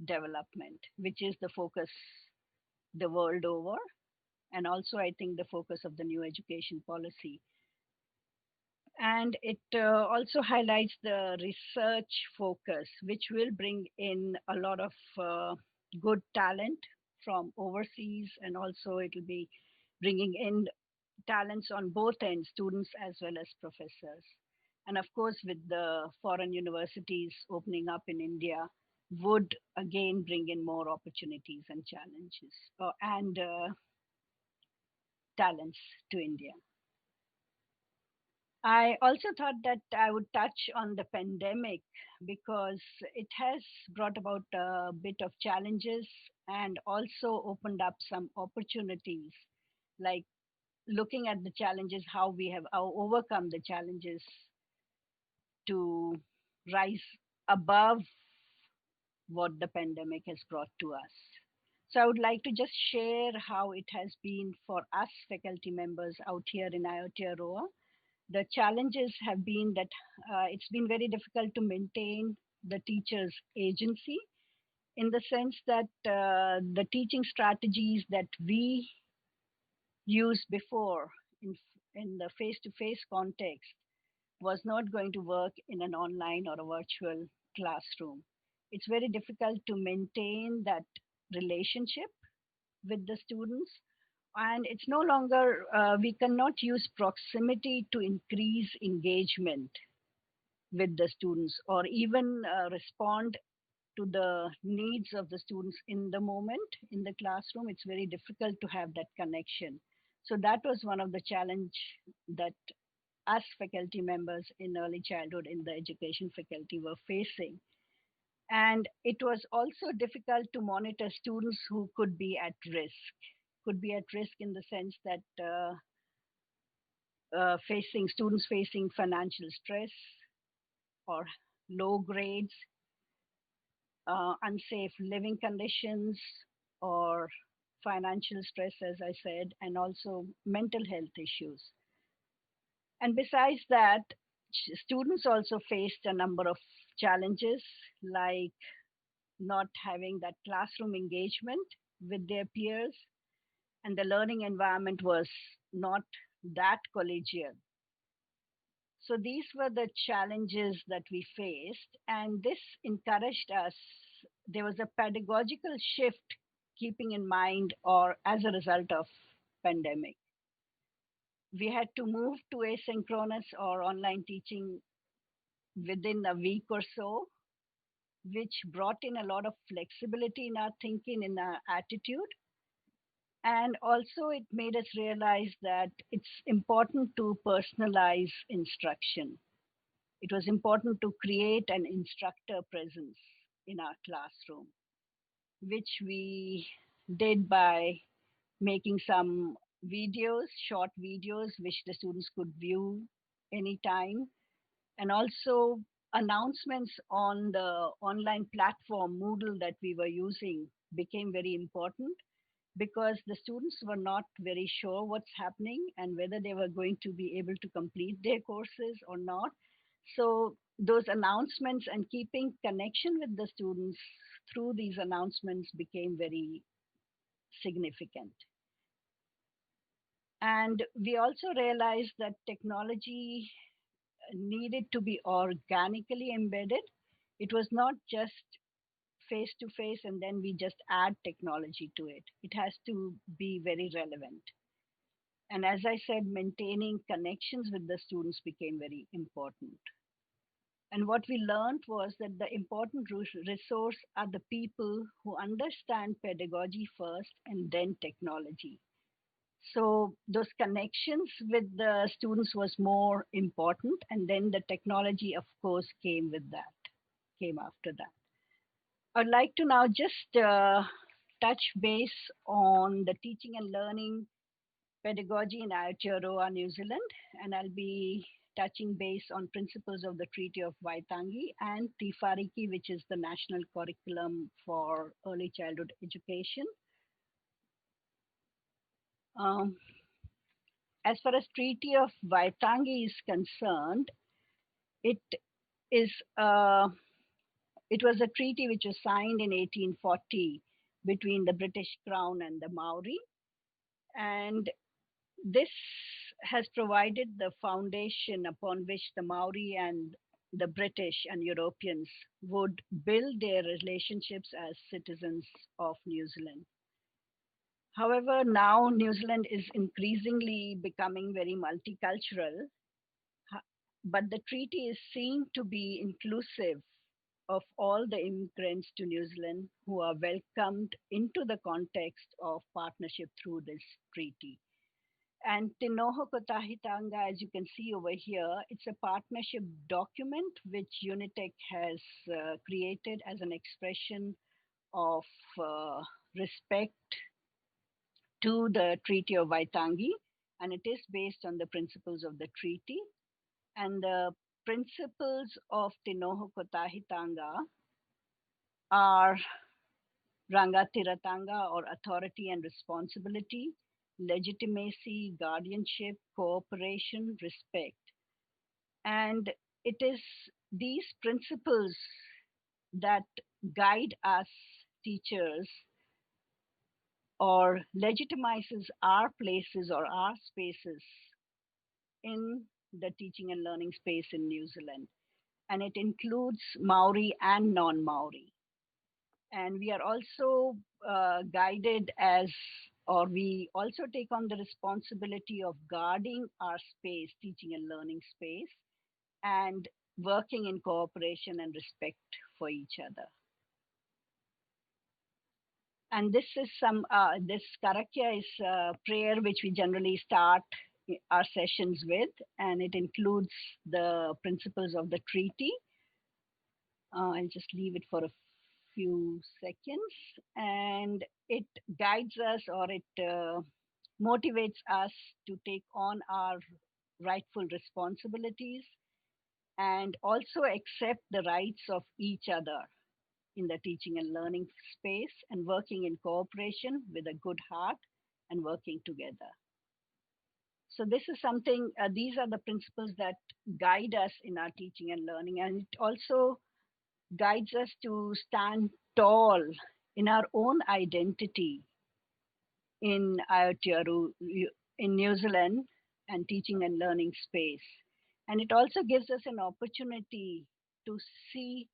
S6: development, which is the focus the world over, and also I think the focus of the new education policy. And it also highlights the research focus, which will bring in a lot of good talent from overseas, and also it will be bringing in talents on both ends, students as well as professors. And of course, with the foreign universities opening up in India, would again bring in more opportunities and challenges and talents to India. I also thought that I would touch on the pandemic because it has brought about a bit of challenges and also opened up some opportunities, like looking at the challenges, how we have overcome the challenges to rise above what the pandemic has brought to us. So I would like to just share how it has been for us faculty members out here in Aotearoa. The challenges have been that it's been very difficult to maintain the teacher's agency, in the sense that the teaching strategies that we used before in the face-to-face context was not going to work in an online or a virtual classroom. It's very difficult to maintain that relationship with the students, and it's no longer, we cannot use proximity to increase engagement with the students, or even respond to the needs of the students in the moment in the classroom. It's very difficult to have that connection. So that was one of the challenge that us faculty members in early childhood in the education faculty were facing. And it was also difficult to monitor students who could be at risk, in the sense that facing students facing financial stress or low grades, unsafe living conditions, or financial stress, as I said, and also mental health issues. And besides that, students also faced a number of challenges, like not having that classroom engagement with their peers, and the learning environment was not that collegial. So these were the challenges that we faced, and this encouraged us. There was a pedagogical shift, keeping in mind, or as a result of pandemic. We had to move to asynchronous or online teaching within a week or so, which brought in a lot of flexibility in our thinking, in our attitude. And also, it made us realize that it's important to personalize instruction. It was important to create an instructor presence in our classroom, which we did by making some videos, short videos, which the students could view anytime, and also announcements on the online platform Moodle that we were using became very important, because the students were not very sure what's happening and whether they were going to be able to complete their courses or not. So those announcements and keeping connection with the students through these announcements became very significant. And we also realized that technology needed to be organically embedded. It was not just face to face and then we just add technology to it. It has to be very relevant. And as I said, maintaining connections with the students became very important. And what we learned was that the important resource are the people who understand pedagogy first and then technology. So those connections with the students was more important, and then the technology, of course, came with that, came after that. I'd like to now just touch base on the teaching and learning pedagogy in Aotearoa, New Zealand, and I'll be touching base on principles of the Treaty of Waitangi and Tifariki, which is the national curriculum for early childhood education. As far as Treaty of Waitangi is concerned, it was a treaty which was signed in 1840 between the British Crown and the Maori, and this has provided the foundation upon which the Maori and the British and Europeans would build their relationships as citizens of New Zealand. However, now New Zealand is increasingly becoming very multicultural, but the treaty is seen to be inclusive of all the immigrants to New Zealand who are welcomed into the context of partnership through this treaty. And Te Noho Ko Tahitanga, as you can see over here, it's a partnership document which Unitec has created as an expression of respect to the Treaty of Waitangi, and it is based on the principles of the treaty. And the principles of Te Noho Ko Tahitanga are Rangatiratanga, or authority and responsibility, legitimacy, guardianship, cooperation, respect. And it is these principles that guide us teachers or legitimizes our places or our spaces in the teaching and learning space in New Zealand. And it includes Maori and non-Maori. And we are also guided as, or we also take on the responsibility of guarding our space, teaching and learning space, and working in cooperation and respect for each other. And this is this Karakya is a prayer which we generally start our sessions with, and it includes the principles of the treaty. I'll just leave it for a few seconds, and it guides us, or it motivates us to take on our rightful responsibilities and also accept the rights of each other in the teaching and learning space, and working in cooperation with a good heart and working together. So this is something, these are the principles that guide us in our teaching and learning, and it also guides us to stand tall in our own identity in Aotearoa, in New Zealand, and teaching and learning space. And it also gives us an opportunity to see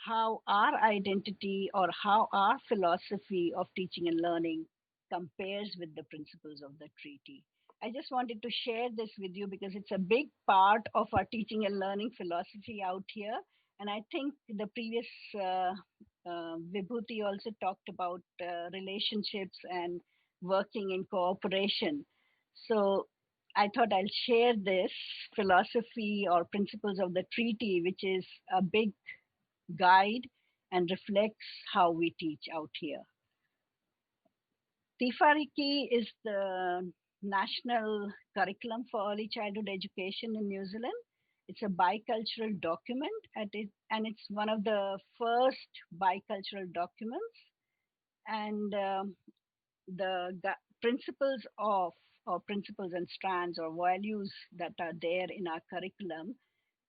S6: how our identity or how our philosophy of teaching and learning compares with the principles of the treaty. I just wanted to share this with you because it's a big part of our teaching and learning philosophy out here. And I think the previous Vibhuti also talked about relationships and working in cooperation. So I thought I'll share this philosophy or principles of the treaty, which is a big guide and reflects how we teach out here. Tifariki is the national curriculum for early childhood education in New Zealand. It's a bicultural document, and it's one of the first bicultural documents. And the principles of, or principles and strands or values that are there in our curriculum,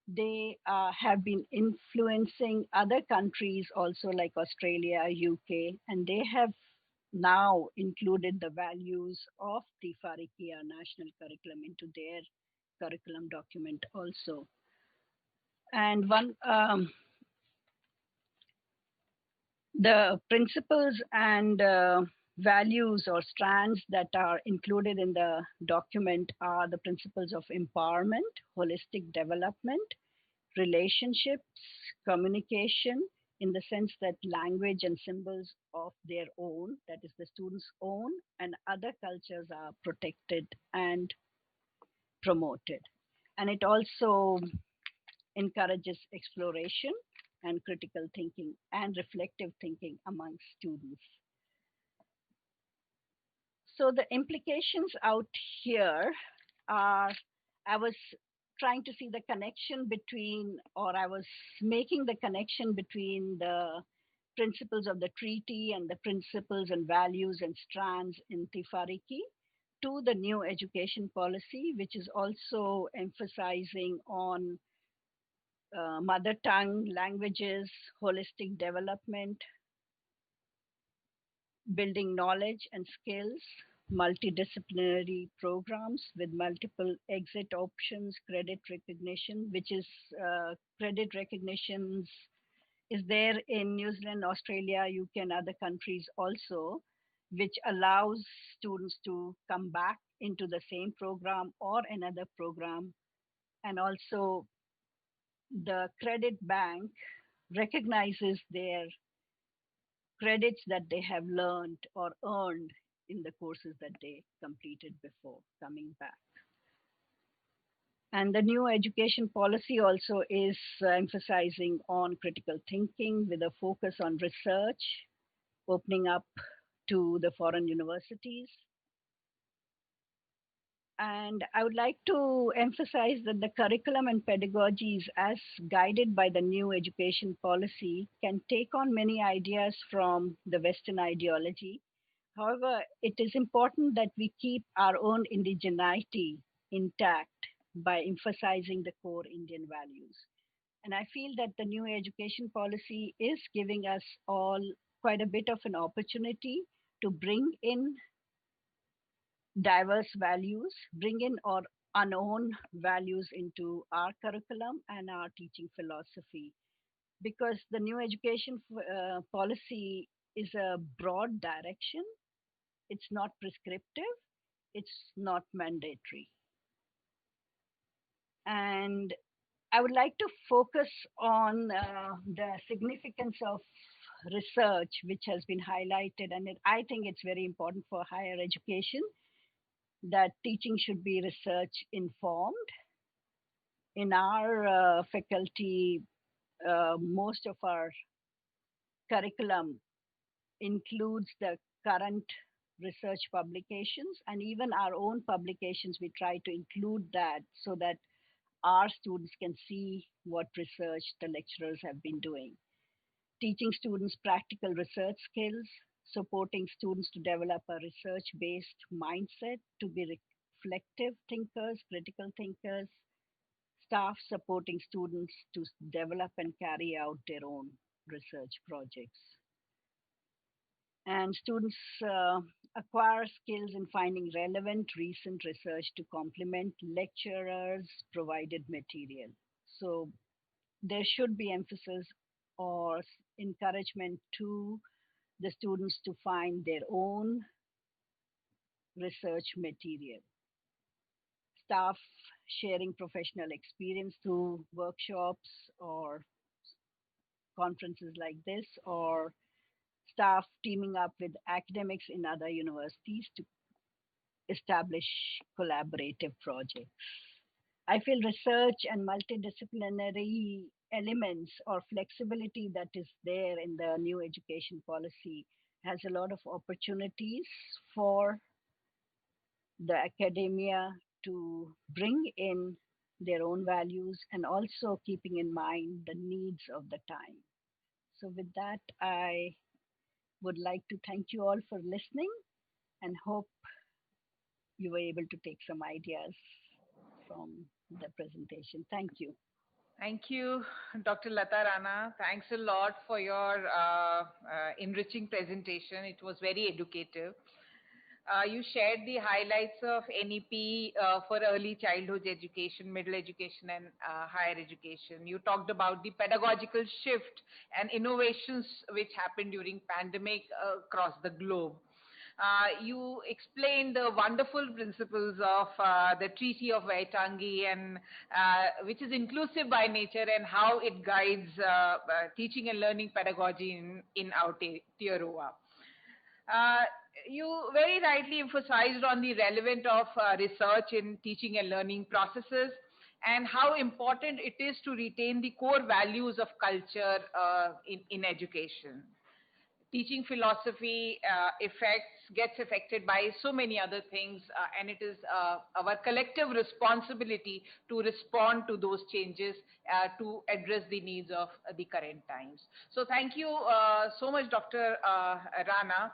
S6: they have been influencing other countries also, like Australia, UK, and they have now included the values of Tifariki, our national curriculum, into their curriculum document also. And the principles and values or strands that are included in the document are the principles of empowerment, holistic development, relationships, communication, in the sense that language and symbols of their own, that is the students' own, and other cultures are protected and promoted. And it also encourages exploration and critical thinking and reflective thinking among students. So the implications out here are, I was trying to see the connection between, or I was making the connection between the principles of the treaty and the principles and values and strands in Tifariki to the new education policy, which is also emphasizing on mother tongue languages, holistic development, building knowledge and skills, multidisciplinary programs with multiple exit options, credit recognition, which is credit recognitions is there in New Zealand, Australia, UK, and other countries also, which allows students to come back into the same program or another program. And also, the credit bank recognizes their credits that they have learned or earned in the courses that they completed before coming back. And the new education policy also is emphasizing on critical thinking with a focus on research, opening up to the foreign universities. And I would like to emphasize that the curriculum and pedagogies as guided by the new education policy can take on many ideas from the Western ideology. However, it is important that we keep our own indigeneity intact by emphasizing the core Indian values. And I feel that the new education policy is giving us all quite a bit of an opportunity to bring in diverse values, bring in our unknown values into our curriculum and our teaching philosophy. Because the new education policy is a broad direction, it's not prescriptive, it's not mandatory. And I would like to focus on the significance of research, which has been highlighted, and I think it's very important for higher education that teaching should be research informed. In our faculty, most of our curriculum includes the current research publications, and even our own publications, we try to include that so that our students can see what research the lecturers have been doing. Teaching students practical research skills, supporting students to develop a research-based mindset, to be reflective thinkers, critical thinkers, staff supporting students to develop and carry out their own research projects. And students acquire skills in finding relevant recent research to complement lecturers' provided material. So there should be emphasis or encouragement to the students to find their own research material. Staff sharing professional experience through workshops or conferences like this, or staff teaming up with academics in other universities to establish collaborative projects. I feel research and multidisciplinary elements or flexibility that is there in the new education policy has a lot of opportunities for the academia to bring in their own values and also keeping in mind the needs of the time. So with that, I would like to thank you all for listening and hope you were able to take some ideas from the presentation. Thank you.
S4: Thank you, Dr. Latarana. Thanks a lot for your enriching presentation. It was very educative. You shared the highlights of NEP for early childhood education, middle education, and higher education. You talked about the pedagogical shift and innovations which happened during pandemic across the globe. You explained the wonderful principles of the Treaty of Waitangi, and which is inclusive by nature, and how it guides teaching and learning pedagogy in Aotearoa. You very rightly emphasized on the relevance of research in teaching and learning processes, and how important it is to retain the core values of culture in education. Teaching philosophy gets affected by so many other things, and it is our collective responsibility to respond to those changes to address the needs of the current times. So thank you so much, Dr. Rana.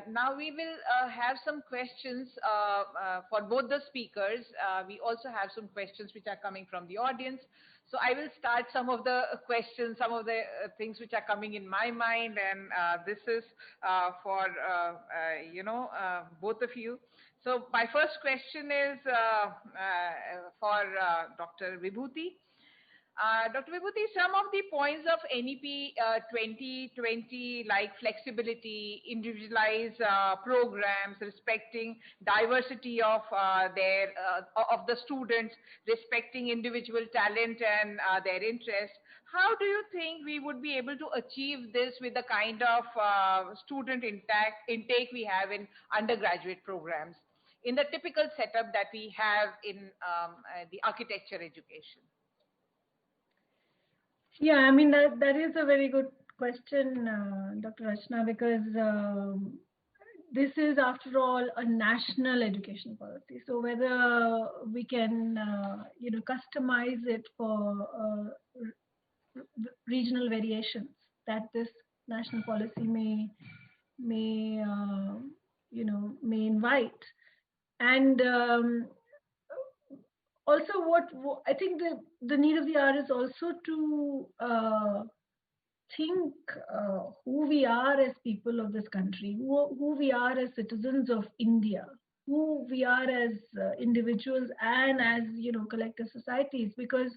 S4: Now we will have some questions for both the speakers. We also have some questions which are coming from the audience. So I will start some of the questions, some of the things which are coming in my mind, and this is for both of you. So my first question is for Dr. Vibhuti. Dr. Vibhuti, some of the points of NEP 2020, like flexibility, individualized programs, respecting diversity of the students, respecting individual talent and their interests. How do you think we would be able to achieve this with the kind of student intake we have in undergraduate programs, in the typical setup that we have in the architecture education?
S5: Yeah, I mean, that is a very good question, Dr. Rachna, because this is, after all, a national education policy. So whether we can, customize it for regional variations that this national policy may invite, and also what I think the need of the hour is also to think who we are as people of this country, who we are as citizens of India, who we are as individuals and as collective societies, because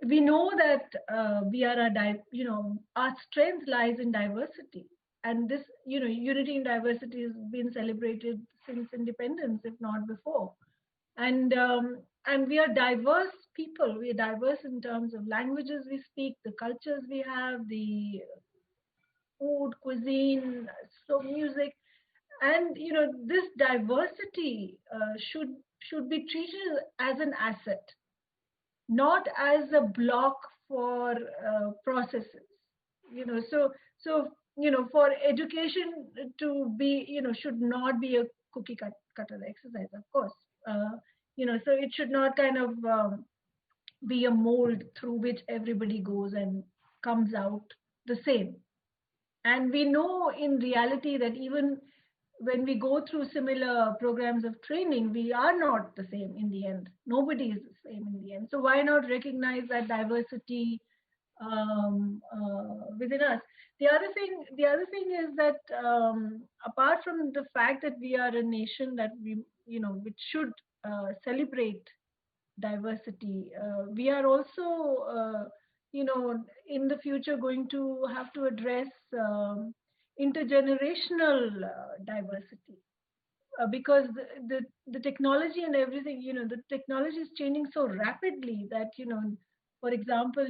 S5: we know that we are our strength lies in diversity, and this unity in diversity has been celebrated since independence, if not before. And we are diverse people. We are diverse in terms of languages we speak, the cultures we have, the food, cuisine, so music, and this diversity should be treated as an asset, not as a block for processes. So for education to be should not be a cookie cutter exercise, of course. So it should not kind of be a mold through which everybody goes and comes out the same. And we know in reality that even when we go through similar programs of training, we are not the same in the end. Nobody is the same in the end. So why not recognize that diversity within us? The other thing is that apart from the fact that we are a nation that which should celebrate diversity, we are also in the future going to have to address intergenerational diversity, because the technology and everything, the technology is changing so rapidly that for example,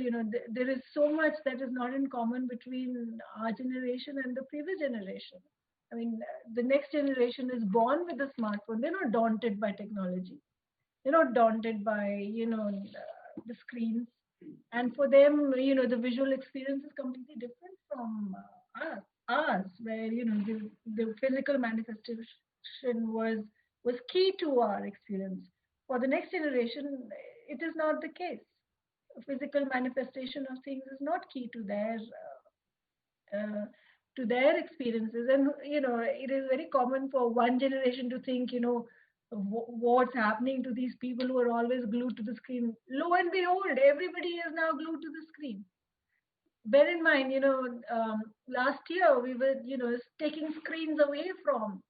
S5: there is so much that is not in common between our generation and the previous generation. I mean, the next generation is born with a smartphone. They're not daunted by technology. They're not daunted by the screens, and for them, the visual experience is completely different from ours, where the physical manifestation was key to our experience. For the next generation, it is not the case. Physical manifestation of things is not key to their experiences, and it is very common for one generation to think what's happening to these people who are always glued to the screen. Lo and behold, everybody is now glued to the screen. Bear in mind, last year we were taking screens away from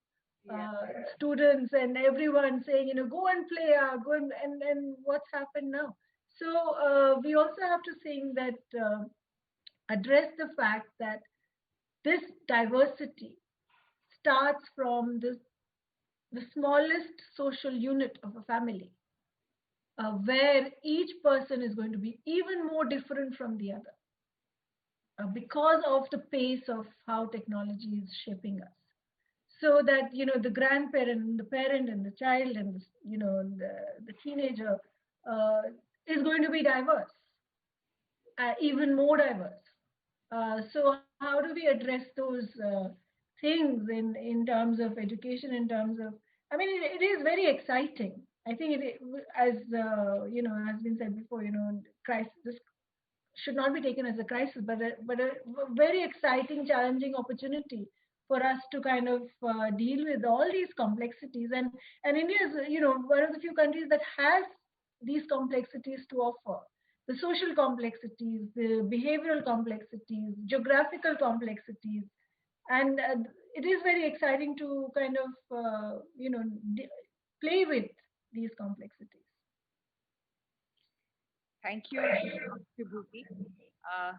S5: students and everyone, saying go and play, go and what's happened now. So we also have to think that address the fact that this diversity starts from the smallest social unit of a family, where each person is going to be even more different from the other, because of the pace of how technology is shaping us. So that the grandparent, the parent, and the child, and the teenager uh, is going to be diverse, even more diverse. So how do we address those things in terms of education, in terms of, I mean, it is very exciting. I think as has been said before, crisis, this should not be taken as a crisis, but a very exciting, challenging opportunity for us to kind of deal with all these complexities. And India is, one of the few countries that has these complexities to offer: the social complexities, the behavioral complexities, geographical complexities, and it is very exciting to kind of play with these complexities.
S4: Thank you, Vibhuti. Uh,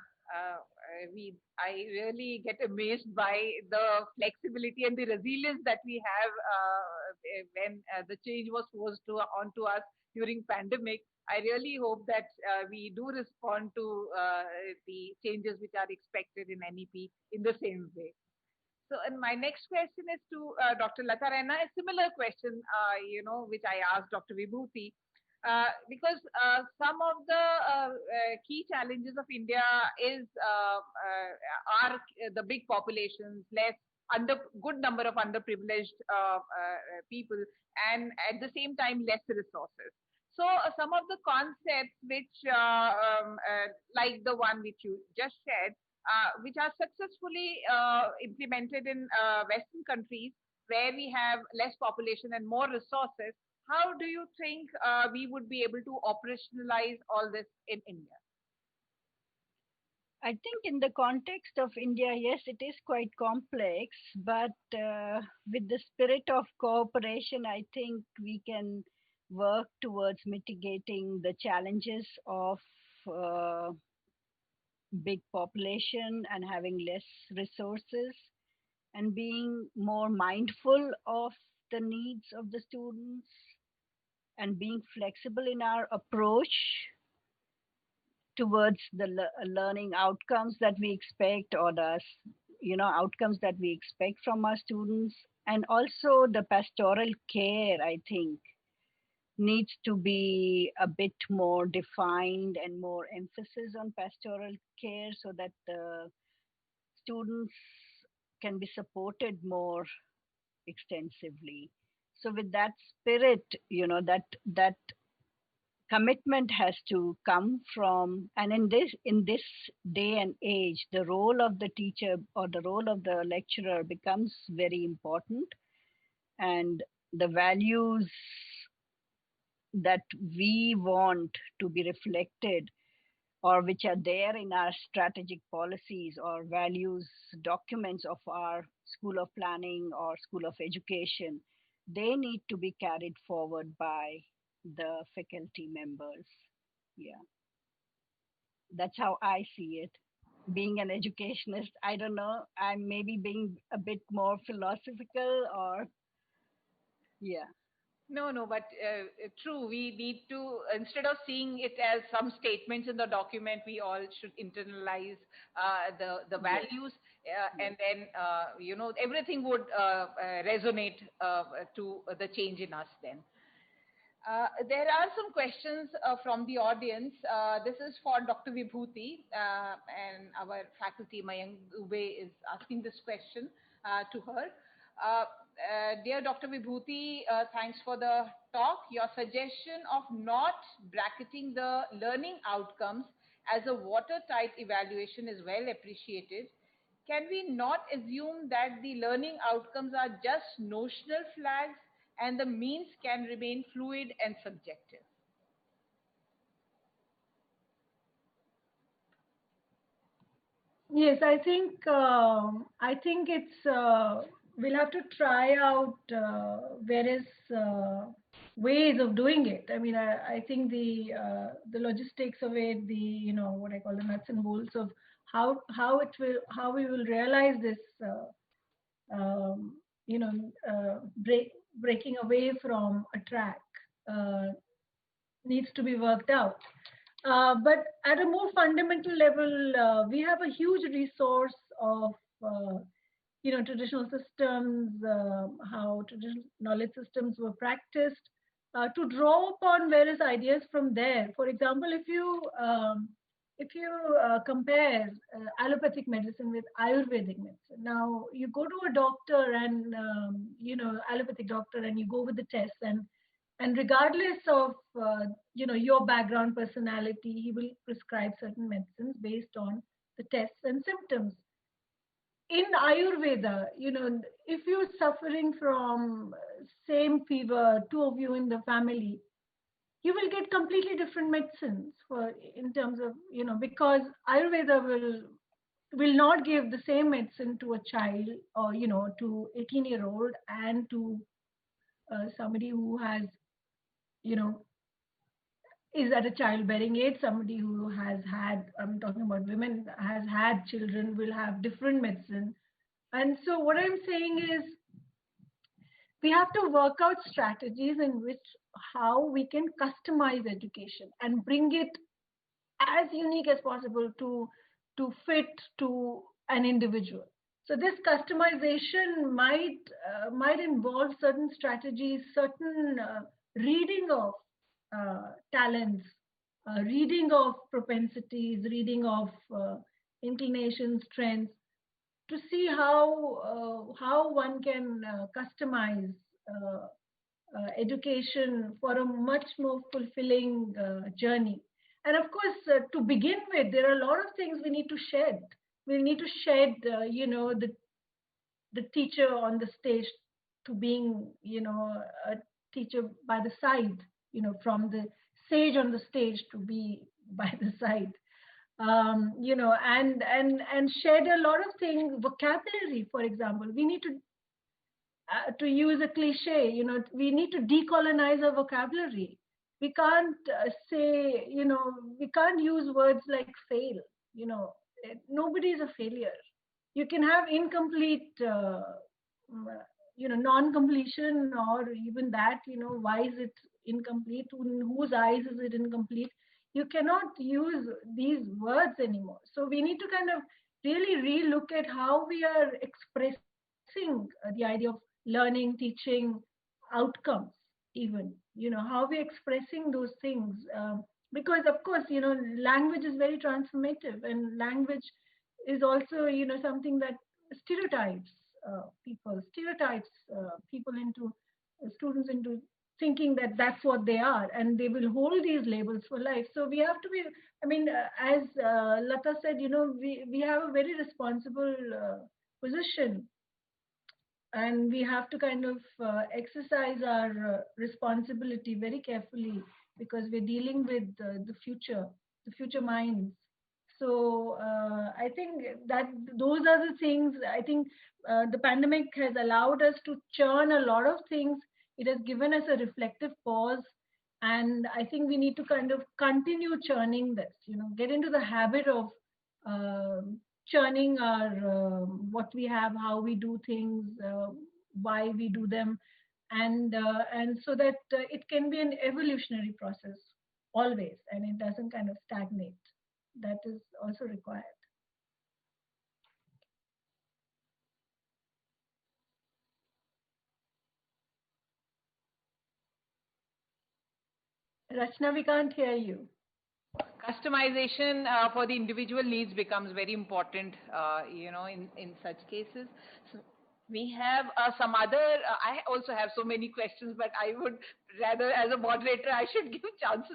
S4: I really get amazed by the flexibility and the resilience that we have when the change was forced onto us during pandemic. I really hope that we do respond to the changes which are expected in NEP in the same way. So, and my next question is to Dr. Latarana, a similar question, which I asked Dr. Vibhuti, because some of the key challenges of India is are the big populations, less good number of underprivileged people, and at the same time less resources. So some of the concepts which, like the one which you just shared, which are successfully implemented in Western countries where we have less population and more resources, how do you think we would be able to operationalize all this in India?
S6: I think in the context of India, yes, it is quite complex, but with the spirit of cooperation, I think we can work towards mitigating the challenges of big population and having less resources, and being more mindful of the needs of the students and being flexible in our approach towards the learning outcomes that we expect, or the outcomes that we expect from our students. And also the pastoral care, I think, needs to be a bit more defined and more emphasis on pastoral care so that the students can be supported more extensively. So with that spirit, that commitment has to come from, and in this day and age, the role of the teacher or the role of the lecturer becomes very important, and the values that we want to be reflected or which are there in our strategic policies or values documents of our School of Planning or School of Education, they need to be carried forward by the faculty members. Yeah, that's how I see it. Being an educationist, I don't know, I'm maybe being a bit more philosophical, or yeah.
S4: No, no, but true. We need to, instead of seeing it as some statements in the document, we all should internalize the
S6: Yes.
S4: values, and then everything would resonate to the change in us. Then there are some questions from the audience. This is for Dr. Vibhuti, and our faculty Mayank Dubey is asking this question to her. Dear Dr. Vibhuti, thanks for the talk. Your suggestion of not bracketing the learning outcomes as a watertight evaluation is well appreciated. Can we not assume that the learning outcomes are just notional flags and the means can remain fluid and subjective?
S5: Yes, I think it's we'll have to try out various ways of doing it. I mean, I think the logistics of it, the what I call the nuts and bolts of how we will realize this you know breaking away from a track uh, needs to be worked out. But at a more fundamental level, we have a huge resource of traditional systems, how traditional knowledge systems were practiced to draw upon various ideas from there. For example, if you compare allopathic medicine with Ayurvedic medicine, now you go to a doctor and allopathic doctor, and you go with the tests, and regardless of your background, personality, he will prescribe certain medicines based on the tests and symptoms. In Ayurveda, if you're suffering from same fever, two of you in the family, you will get completely different medicines for in terms of because Ayurveda will not give the same medicine to a child, or to 18-year-old, and to somebody who has you know is at a childbearing age. Somebody who has had, I'm talking about women, has had children, will have different medicine. And so what I'm saying is, we have to work out strategies in which how we can customize education and bring it as unique as possible to fit to an individual. So this customization might involve certain strategies, certain reading of talents, reading of propensities, reading of inclinations, strengths, to see how one can customize education for a much more fulfilling journey. And of course, to begin with, there are a lot of things we need to shed. We need to shed, the teacher on the stage to being, a teacher by the side, from the sage on the stage to be by the side. And shed a lot of things, vocabulary, for example. We need to use a cliche, we need to decolonize our vocabulary. We can't say, we can't use words like fail. Nobody is a failure. You can have incomplete, non-completion, or even that, why is it incomplete? In whose eyes is it incomplete? You cannot use these words anymore. So we need to kind of really re-look at how we are expressing the idea of learning, teaching, outcomes, even, how we're expressing those things. Because of course, language is very transformative, and language is also, something that stereotypes people into students into thinking that that's what they are, and they will hold these labels for life. So we have to be, as Lata said, we have a very responsible position, and we have to kind of exercise our responsibility very carefully, because we're dealing with the future minds. So I think that those are the things. I think the pandemic has allowed us to churn a lot of things. It has given us a reflective pause, and I think we need to kind of continue churning this, get into the habit of churning our what we have, how we do things, why we do them, and so that it can be an evolutionary process always, and it doesn't kind of stagnate. That is also required. Rachna, we can't hear you.
S4: Customization for the individual needs becomes very important, in such cases. So we have some other, I also have so many questions, but I would rather, as a moderator, I should give chance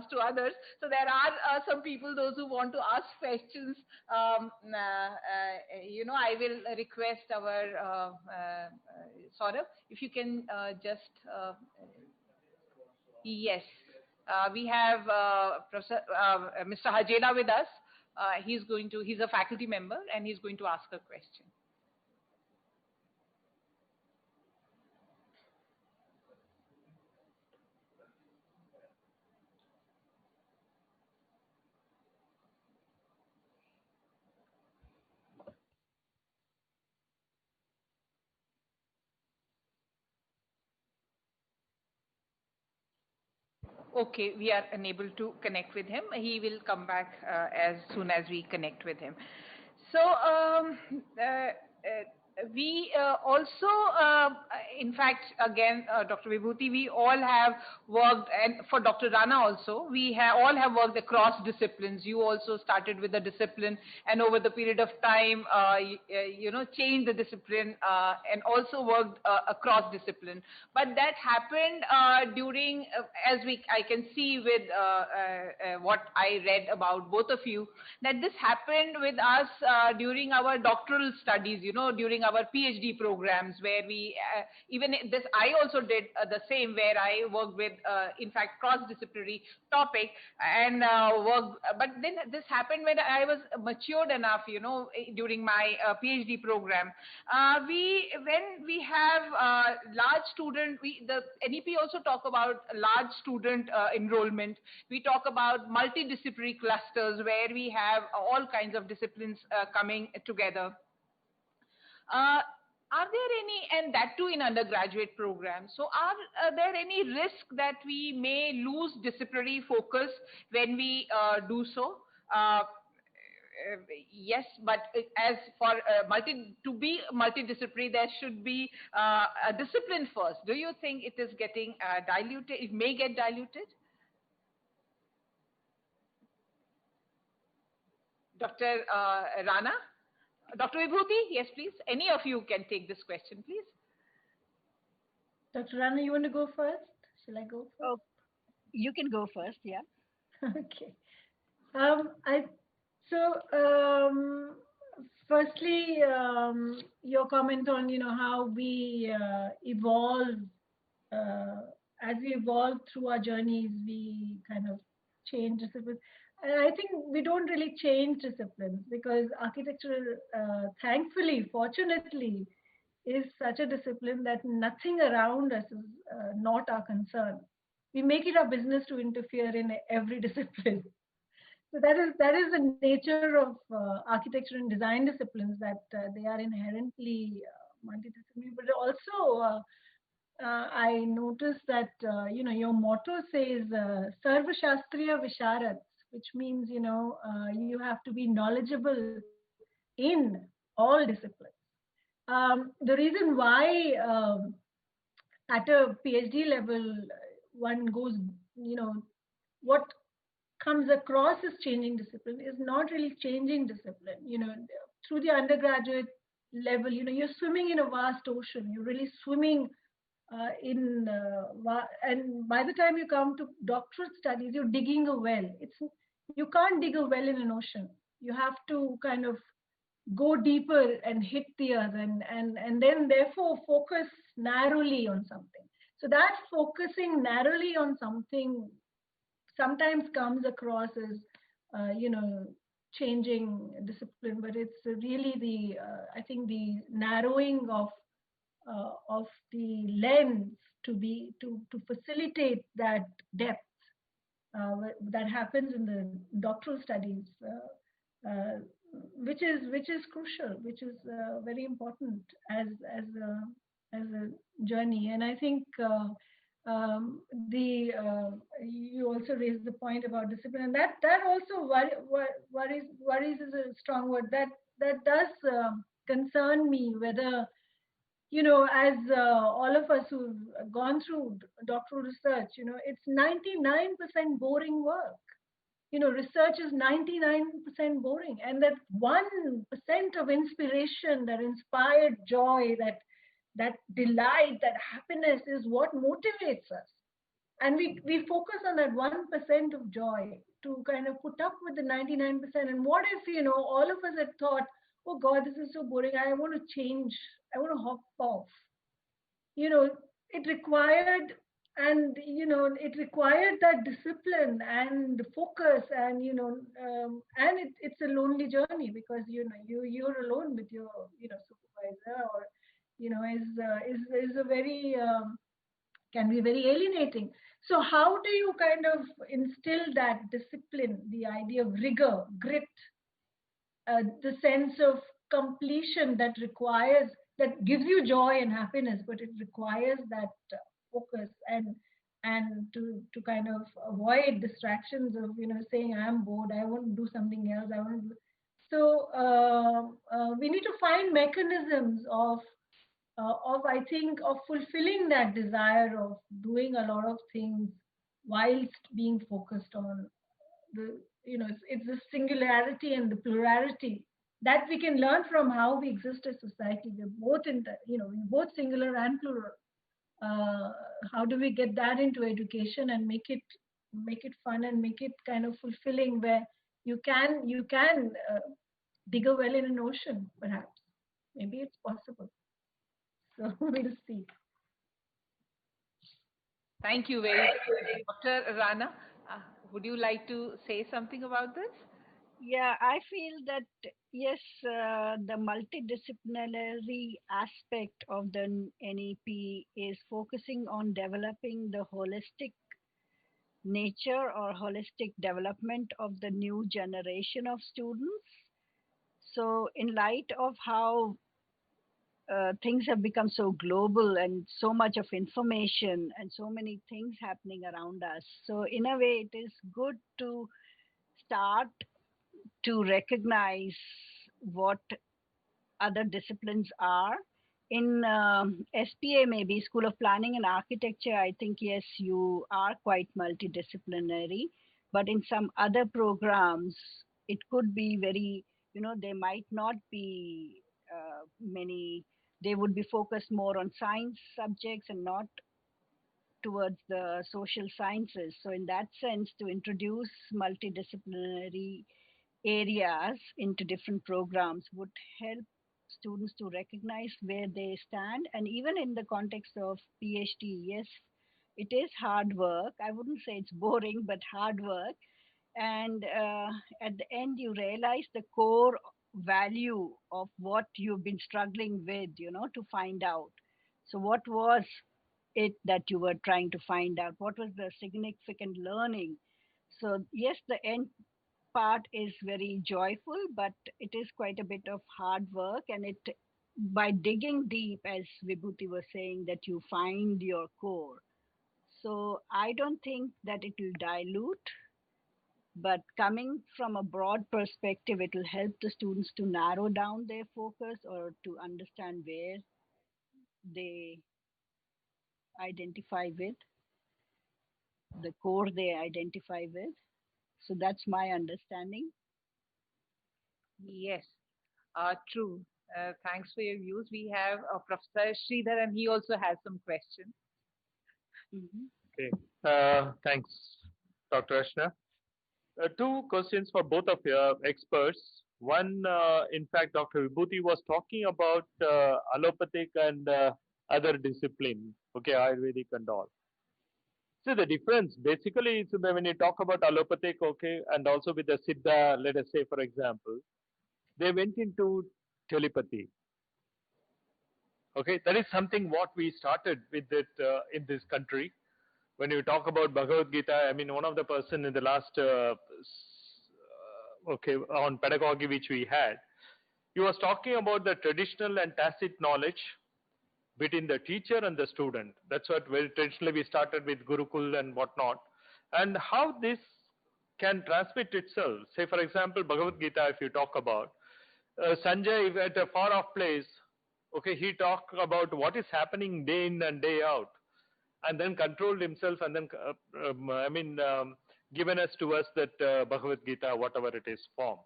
S4: to others. So there are some people, those who want to ask questions. I will request our Saurabh, if you can just, yes. We have Professor, Mr. Hajeda with us. He's a faculty member, and he's going to ask a question. Okay, we are unable to connect with him. He will come back as soon as we connect with him. So We also, in fact, again, Dr. Vibhuti, we all have worked, and for Dr. Rana also, all have worked across disciplines. You also started with a discipline, and over the period of time, changed the discipline, and also worked across discipline. But that happened during, I can see with what I read about both of you, that this happened with us during our doctoral studies, during our PhD programs, where we, I also did the same, where I worked with, in fact, cross-disciplinary topic and worked, but then this happened when I was matured enough, during my PhD program. When we have large student, the NEP also talk about large student enrollment. We talk about multidisciplinary clusters where we have all kinds of disciplines coming together. Are there any, and that too in undergraduate programs, so are there any risk that we may lose disciplinary focus when we do so? Yes, but as for to be multidisciplinary, there should be a discipline first. Do you think it is getting diluted? It may get diluted? Dr. Rana? Dr. Vibhuti, yes, please. Any of you can take this question, please.
S5: Dr. Rana, you want to go first? Shall I go first?
S6: Oh, you can go first, yeah.
S5: Okay. Firstly, your comment on how we evolve. As we evolve through our journeys, we kind of change disciplines. And I think we don't really change disciplines because architecture, thankfully, fortunately, is such a discipline that nothing around us is not our concern. We make it our business to interfere in every discipline. So that is the nature of architecture and design disciplines, that they are inherently multidisciplinary. But also, I noticed that your motto says Sarva Shastriya Visharad, which means you have to be knowledgeable in all disciplines. The reason why at a PhD level one goes, what comes across as changing discipline is not really changing discipline. Through the undergraduate level, you're swimming in a vast ocean. You're really swimming and by the time you come to doctorate studies, you're digging a well. You can't dig a well in an ocean. You have to kind of go deeper and hit the earth and then therefore focus narrowly on something. So that focusing narrowly on something sometimes comes across as changing discipline, but it's really I think the narrowing of the lens to facilitate that depth that happens in the doctoral studies, which is crucial, which is very important as a journey. And I think you also raised the point about discipline, and that also worries is a strong word. That does concern me, whether as all of us who've gone through doctoral research, it's 99% boring work. Research is 99% boring, and that 1% of inspiration, that inspired joy, that delight, that happiness is what motivates us. And we focus on that 1% of joy to kind of put up with the 99%. And what if, all of us had thought, oh God, this is so boring, I want to change, I want to hop off. It required that discipline and focus, and and it's a lonely journey, because you're alone with your supervisor, or is a very can be very alienating. So how do you kind of instill that discipline, the idea of rigor, grit, the sense of completion that gives you joy and happiness, but it requires that focus and to kind of avoid distractions of saying, I'm bored, I want to do something else, I want to do. So we need to find mechanisms of I think, of fulfilling that desire of doing a lot of things whilst being focused on the, it's the singularity and the plurality that we can learn from how we exist as society. We're both we're both singular and plural. uh, how do we get that into education and make it fun and make it kind of fulfilling, where you can dig a well in an ocean, perhaps. Maybe it's possible. So we'll see.
S4: Thank you very much. Dr. Rana, would you like to say something about this?
S6: Yeah, I feel that yes, the multidisciplinary aspect of the NEP is focusing on developing the holistic nature or holistic development of the new generation of students. So, in light of how things have become so global and so much of information and so many things happening around us, so in a way, it is good to start to recognize what other disciplines are. In SPA, maybe School of Planning and Architecture, I think yes, you are quite multidisciplinary. But in some other programs, it could be very, there might not be many, they would be focused more on science subjects and not towards the social sciences. So, in that sense, to introduce multidisciplinary areas into different programs would help students to recognize where they stand. And even in the context of PhD, yes, it is hard work. I wouldn't say it's boring, but hard work. And at the end, you realize the core value of what you've been struggling with, to find out. So, what was it that you were trying to find out? What was the significant learning? So, yes, the end part is very joyful, but it is quite a bit of hard work. And it, by digging deep, as Vibhuti was saying, that you find your core. So I don't think that it will dilute, but coming from a broad perspective, it will help the students to narrow down their focus or to understand where they identify with, the core they identify with. So that's my understanding.
S4: Yes, true. Thanks for your views. We have Professor Sridhar, and he also has some questions.
S6: Mhm.
S2: Okay. Thanks, Dr. Ashna. Two questions for both of your experts. One, in fact, Dr. Vibhuti was talking about allopathic and other discipline, okay, Ayurvedic and all. So the difference basically is when you talk about allopathic, okay, and also with the Siddha, let us say, for example, they went into telepathy. Okay, that is something what we started with it in this country. When you talk about Bhagavad Gita, I mean, one of the person in the last, okay, on pedagogy which we had, he was talking about the traditional and tacit knowledge between the teacher and the student. That's what very traditionally we started with Gurukul and whatnot. And how this can transmit itself. Say, for example, Bhagavad Gita, if you talk about, Sanjay at a far off place, okay, he talked about what is happening day in and day out, and then controlled himself, and then, given us to us that Bhagavad Gita, whatever it is, form.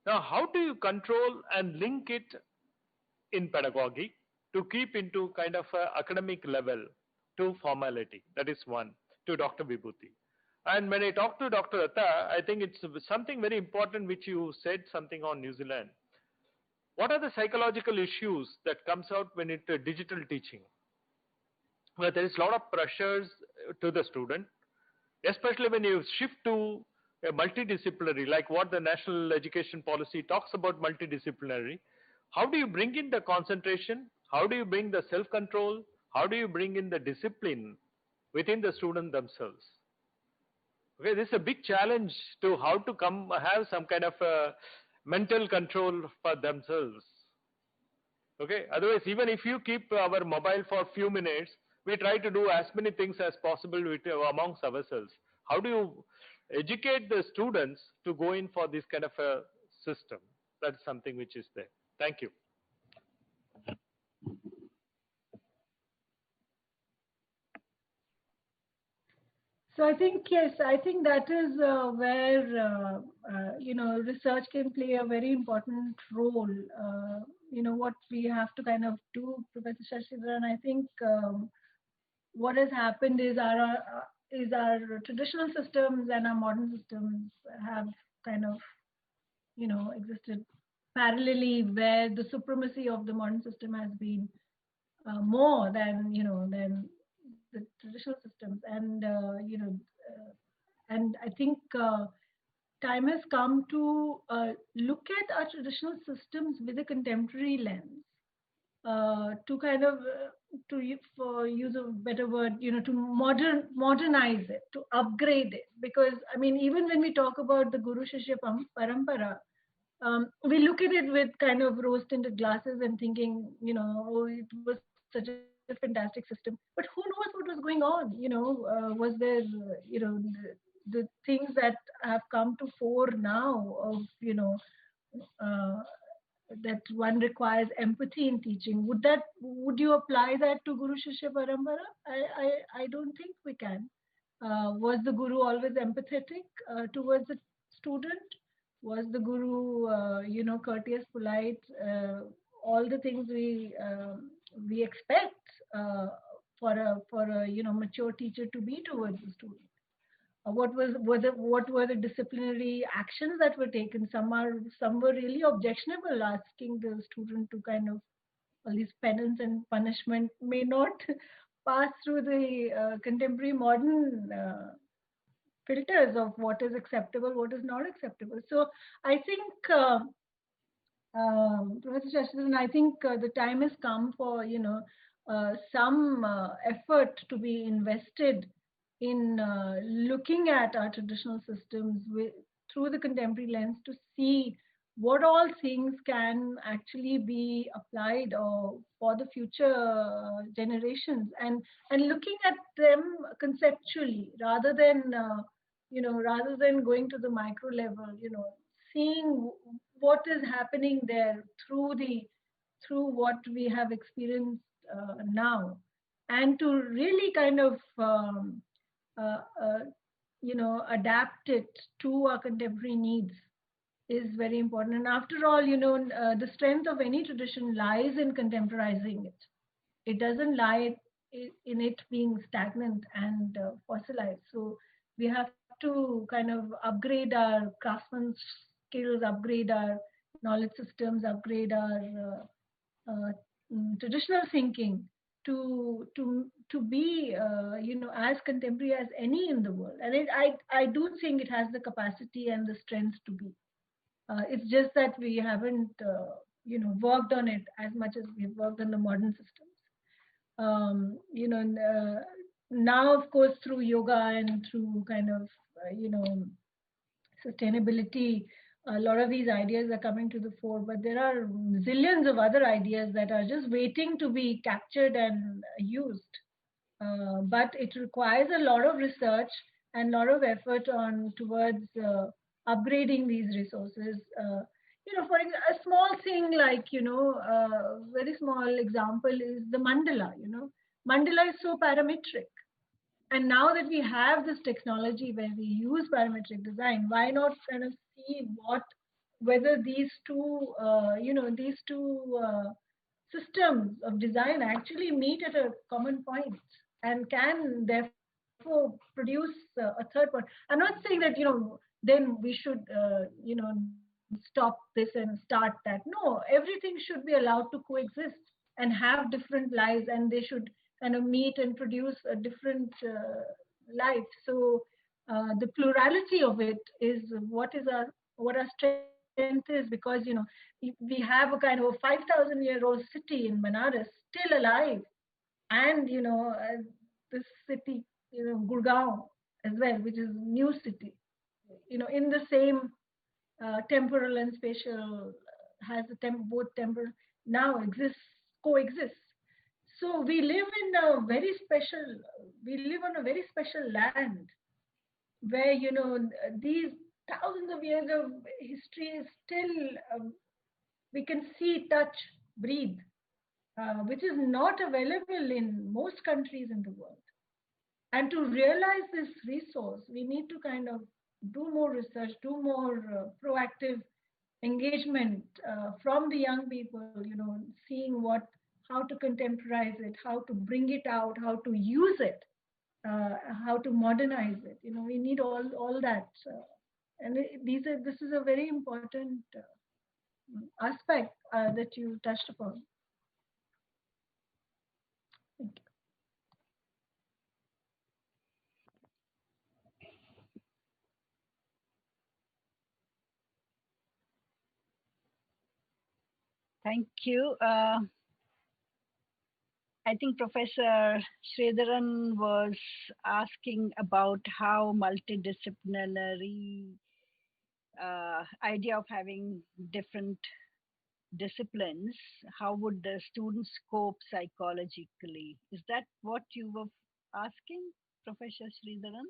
S2: Now, how do you control and link it in pedagogy to keep into kind of a academic level to formality? That is one, to Dr. Vibhuti. And when I talk to Dr. Atta, I think it's something very important which you said something on New Zealand. What are the psychological issues that comes out when it's digital teaching? Well, there is a lot of pressures to the student, especially when you shift to a multidisciplinary, like what the national education policy talks about multidisciplinary. How do you bring in the concentration? How do you bring the self-control? How do you bring in the discipline within the student themselves? Okay, this is a big challenge to how to have some kind of mental control for themselves. Okay, otherwise, even if you keep our mobile for a few minutes, we try to do as many things as possible amongst ourselves. How do you educate the students to go in for this kind of a system? That's something which is there. Thank you.
S5: So I think, yes, I think that is where research can play a very important role. What we have to kind of do, Professor Shashidharan, I think what has happened is our traditional systems and our modern systems have kind of existed parallelly, where the supremacy of the modern system has been more than the traditional systems, and I think time has come to look at our traditional systems with a contemporary lens, to kind of for use of a better word, to modernize it, to upgrade it. Because I mean, even when we talk about the Guru Shishya Parampara, we look at it with kind of rose-tinted glasses and thinking, oh, it was such a fantastic system. But who knows what was going on? Was there, the things that have come to fore now of, uh, that one requires empathy in teaching. Would you apply that to Guru Shishya Parampara? I don't think we can. Was the Guru always empathetic towards the student? Was the Guru, courteous, polite, all the things we expect for a mature teacher to be towards the student? What were the disciplinary actions that were taken? Some were really objectionable, asking the student to kind of, all these penance and punishment may not pass through the contemporary modern filters of what is acceptable, what is not acceptable. So I think, Professor Shashidharan, I think the time has come for some effort to be invested in looking at our traditional systems through the contemporary lens, to see what all things can actually be applied or for the future generations, and looking at them conceptually, rather than going to the micro level, seeing what is happening there through what we have experienced now, and to really kind of uh, uh, adapt it to our contemporary needs is very important. And after all, the strength of any tradition lies in contemporizing it. It doesn't lie in it being stagnant and fossilized. So we have to kind of upgrade our craftsman's skills, upgrade our knowledge systems, upgrade our traditional thinking to be as contemporary as any in the world. And I do think it has the capacity and the strength to be. It's just that we haven't worked on it as much as we've worked on the modern systems. Now, of course, through yoga and through kind of sustainability, a lot of these ideas are coming to the fore, but there are zillions of other ideas that are just waiting to be captured and used. But it requires a lot of research and a lot of effort towards upgrading these resources. For a small thing like, very small example is the mandala. Mandala is so parametric. And now that we have this technology where we use parametric design, why not kind of see whether these two systems of design actually meet at a common point and can therefore produce a third point. I'm not saying that then we should stop this and start that. No, everything should be allowed to coexist and have different lives, and they should kind of meet and produce a different life. So the plurality of it is what our strength is, because we have a kind of a 5,000-year-old city in Banaras still alive, and this city, Gurgaon as well, which is new city, in the same temporal and spatial, has both temporal, now coexists. So we live on a very special land where these thousands of years of history is still We can see, touch, breathe, which is not available in most countries in the world. And to realize this resource, we need to kind of do more research, do more proactive engagement from the young people, seeing how to contemporize it, how to bring it out, how to use it, how to modernize it. We need all that. And this is a very important aspect that you touched upon. Thank you.
S6: Thank you. I think Professor Sridharan was asking about how multidisciplinary idea of having different disciplines, how would the students cope psychologically? Is that what you were asking, Professor Sridharan?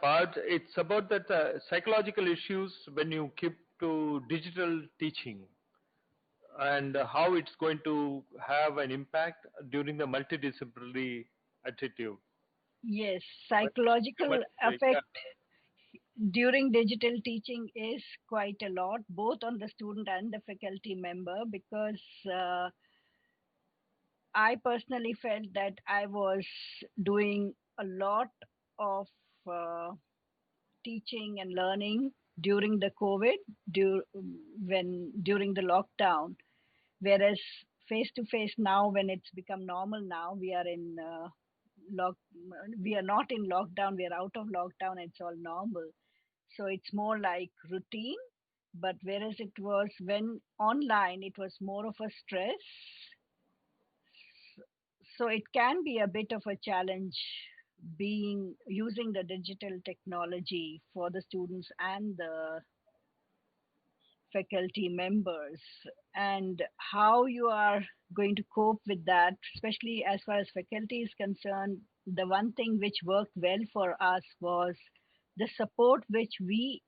S2: But it's about that psychological issues when you keep to digital teaching and how it's going to have an impact during the multidisciplinary attitude.
S6: Yes, psychological effect during digital teaching is quite a lot, both on the student and the faculty member, because I personally felt that I was doing a lot of teaching and learning during the COVID, during the lockdown, whereas face to face now, when it's become normal now, we are in we are not in lockdown, we are out of lockdown, it's all normal. So it's more like routine. But whereas it was when online, it was more of a stress. So it can be a bit of a challenge being using the digital technology for the students and the faculty members, and how you are going to cope with that, especially as far as faculty is concerned. The one thing which worked well for us was the support which we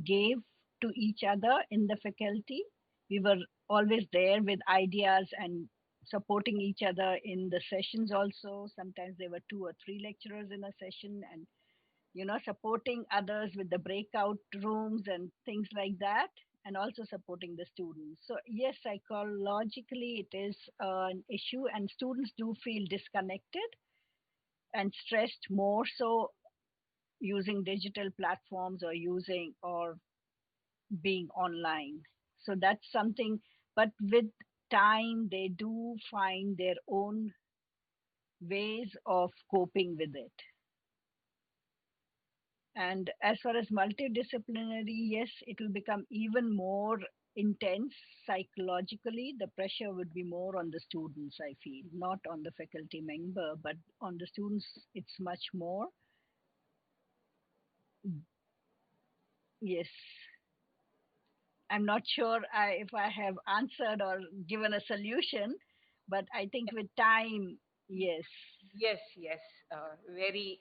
S6: gave to each other in the faculty. We were always there with ideas and supporting each other in the sessions also. Sometimes there were 2 or 3 lecturers in a session, and supporting others with the breakout rooms and things like that, and also supporting the students. So yes, psychologically it is an issue, and students do feel disconnected and stressed more so using digital platforms or being online. So that's something, but with time they do find their own ways of coping with it. And as far as multidisciplinary, yes, it will become even more intense psychologically. The pressure would be more on the students, I feel, not on the faculty member, but on the students, it's much more. Yes. I'm not sure if I have answered or given a solution, but I think with time, yes.
S4: Yes, yes. Very,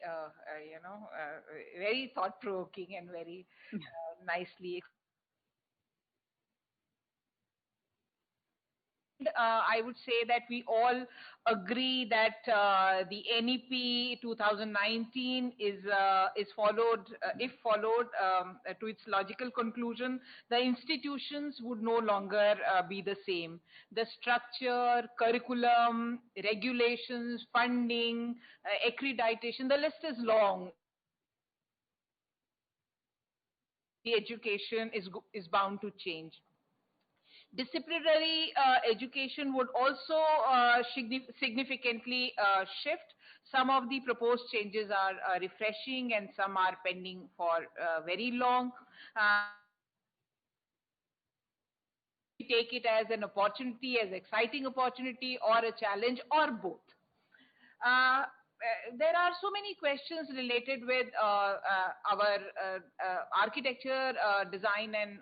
S4: very thought provoking and very nicely. I would say that we all agree that the NEP 2019 is followed, if followed to its logical conclusion, the institutions would no longer be the same. The structure, curriculum, regulations, funding, accreditation, the list is long. The education is bound to change. Disciplinary education would also significantly shift. Some of the proposed changes are refreshing and some are pending for very long. We take it as an opportunity, as exciting opportunity, or a challenge, or both. There are so many questions related with our architecture, design and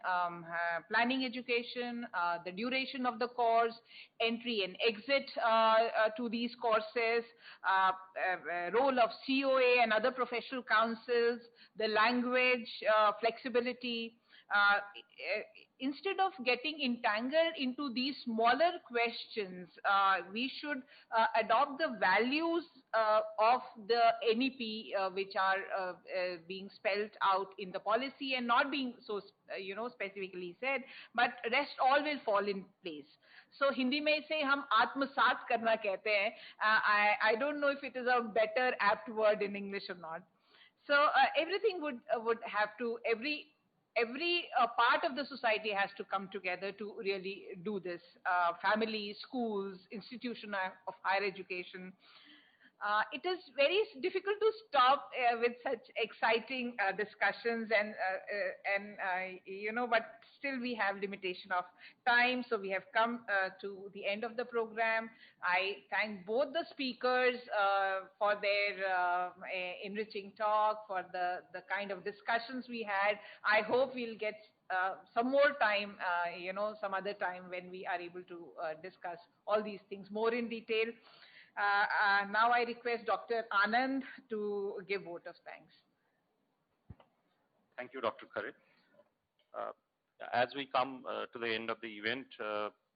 S4: planning education, the duration of the course, entry and exit to these courses, role of COA and other professional councils, the language, flexibility. instead of getting entangled into these smaller questions, we should adopt the values of the NEP, which are being spelled out in the policy and not being so, specifically said, but rest all will fall in place. So Hindi में से हम आत्मसात करना कहते हैं. I don't know if it is a better apt word in English or not. So everything would have to, every part of the society has to come together to really do this. Families, schools, institution of higher education. It is very difficult to stop with such exciting discussions, but still we have limitation of time, so we have come to the end of the program. I thank both the speakers for their enriching talk, for the kind of discussions we had. I hope we'll get some more time, some other time when we are able to discuss all these things more in detail. Now I request Dr. Anand to give vote of thanks.
S1: Thank you, Dr. Khare. As we come to the end of the event,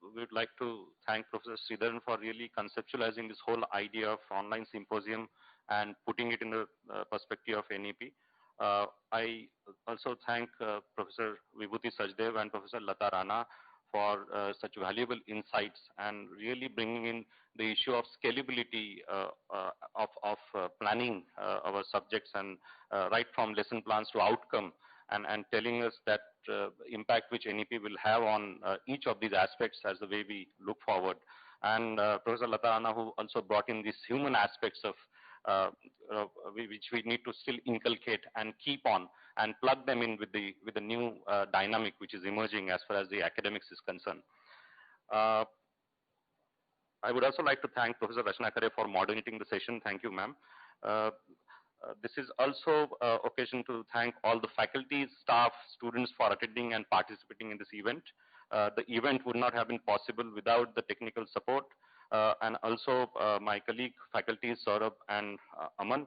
S1: we would like to thank Professor Sridharan for really conceptualizing this whole idea of online symposium and putting it in the perspective of NEP. I also thank Professor Vibhuti Sajdev and Professor Latarana for such valuable insights and really bringing in the issue of scalability of planning our subjects and right from lesson plans to outcome, and telling us that impact which NEP will have on each of these aspects as the way we look forward. And Professor Latarana, who also brought in these human aspects of which we need to still inculcate and keep on and plug them in with the new dynamic which is emerging as far as the academics is concerned. I would also like to thank Professor Rachna Khare for moderating the session. Thank you, ma'am. This is also occasion to thank all the faculty, staff, students for attending and participating in this event. The event would not have been possible without the technical support. And also my colleague faculty Saurabh and Aman,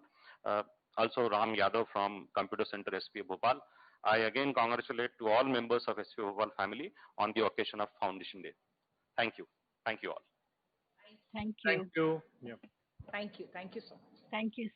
S1: also Ram Yadav from Computer Center SPA Bhopal. I again congratulate to all members of SPA Bhopal family on the occasion of Foundation Day. Thank you. Thank you all.
S6: Thank you.
S2: Thank you. Yeah.
S4: Thank you. Thank you so much.
S6: Thank you.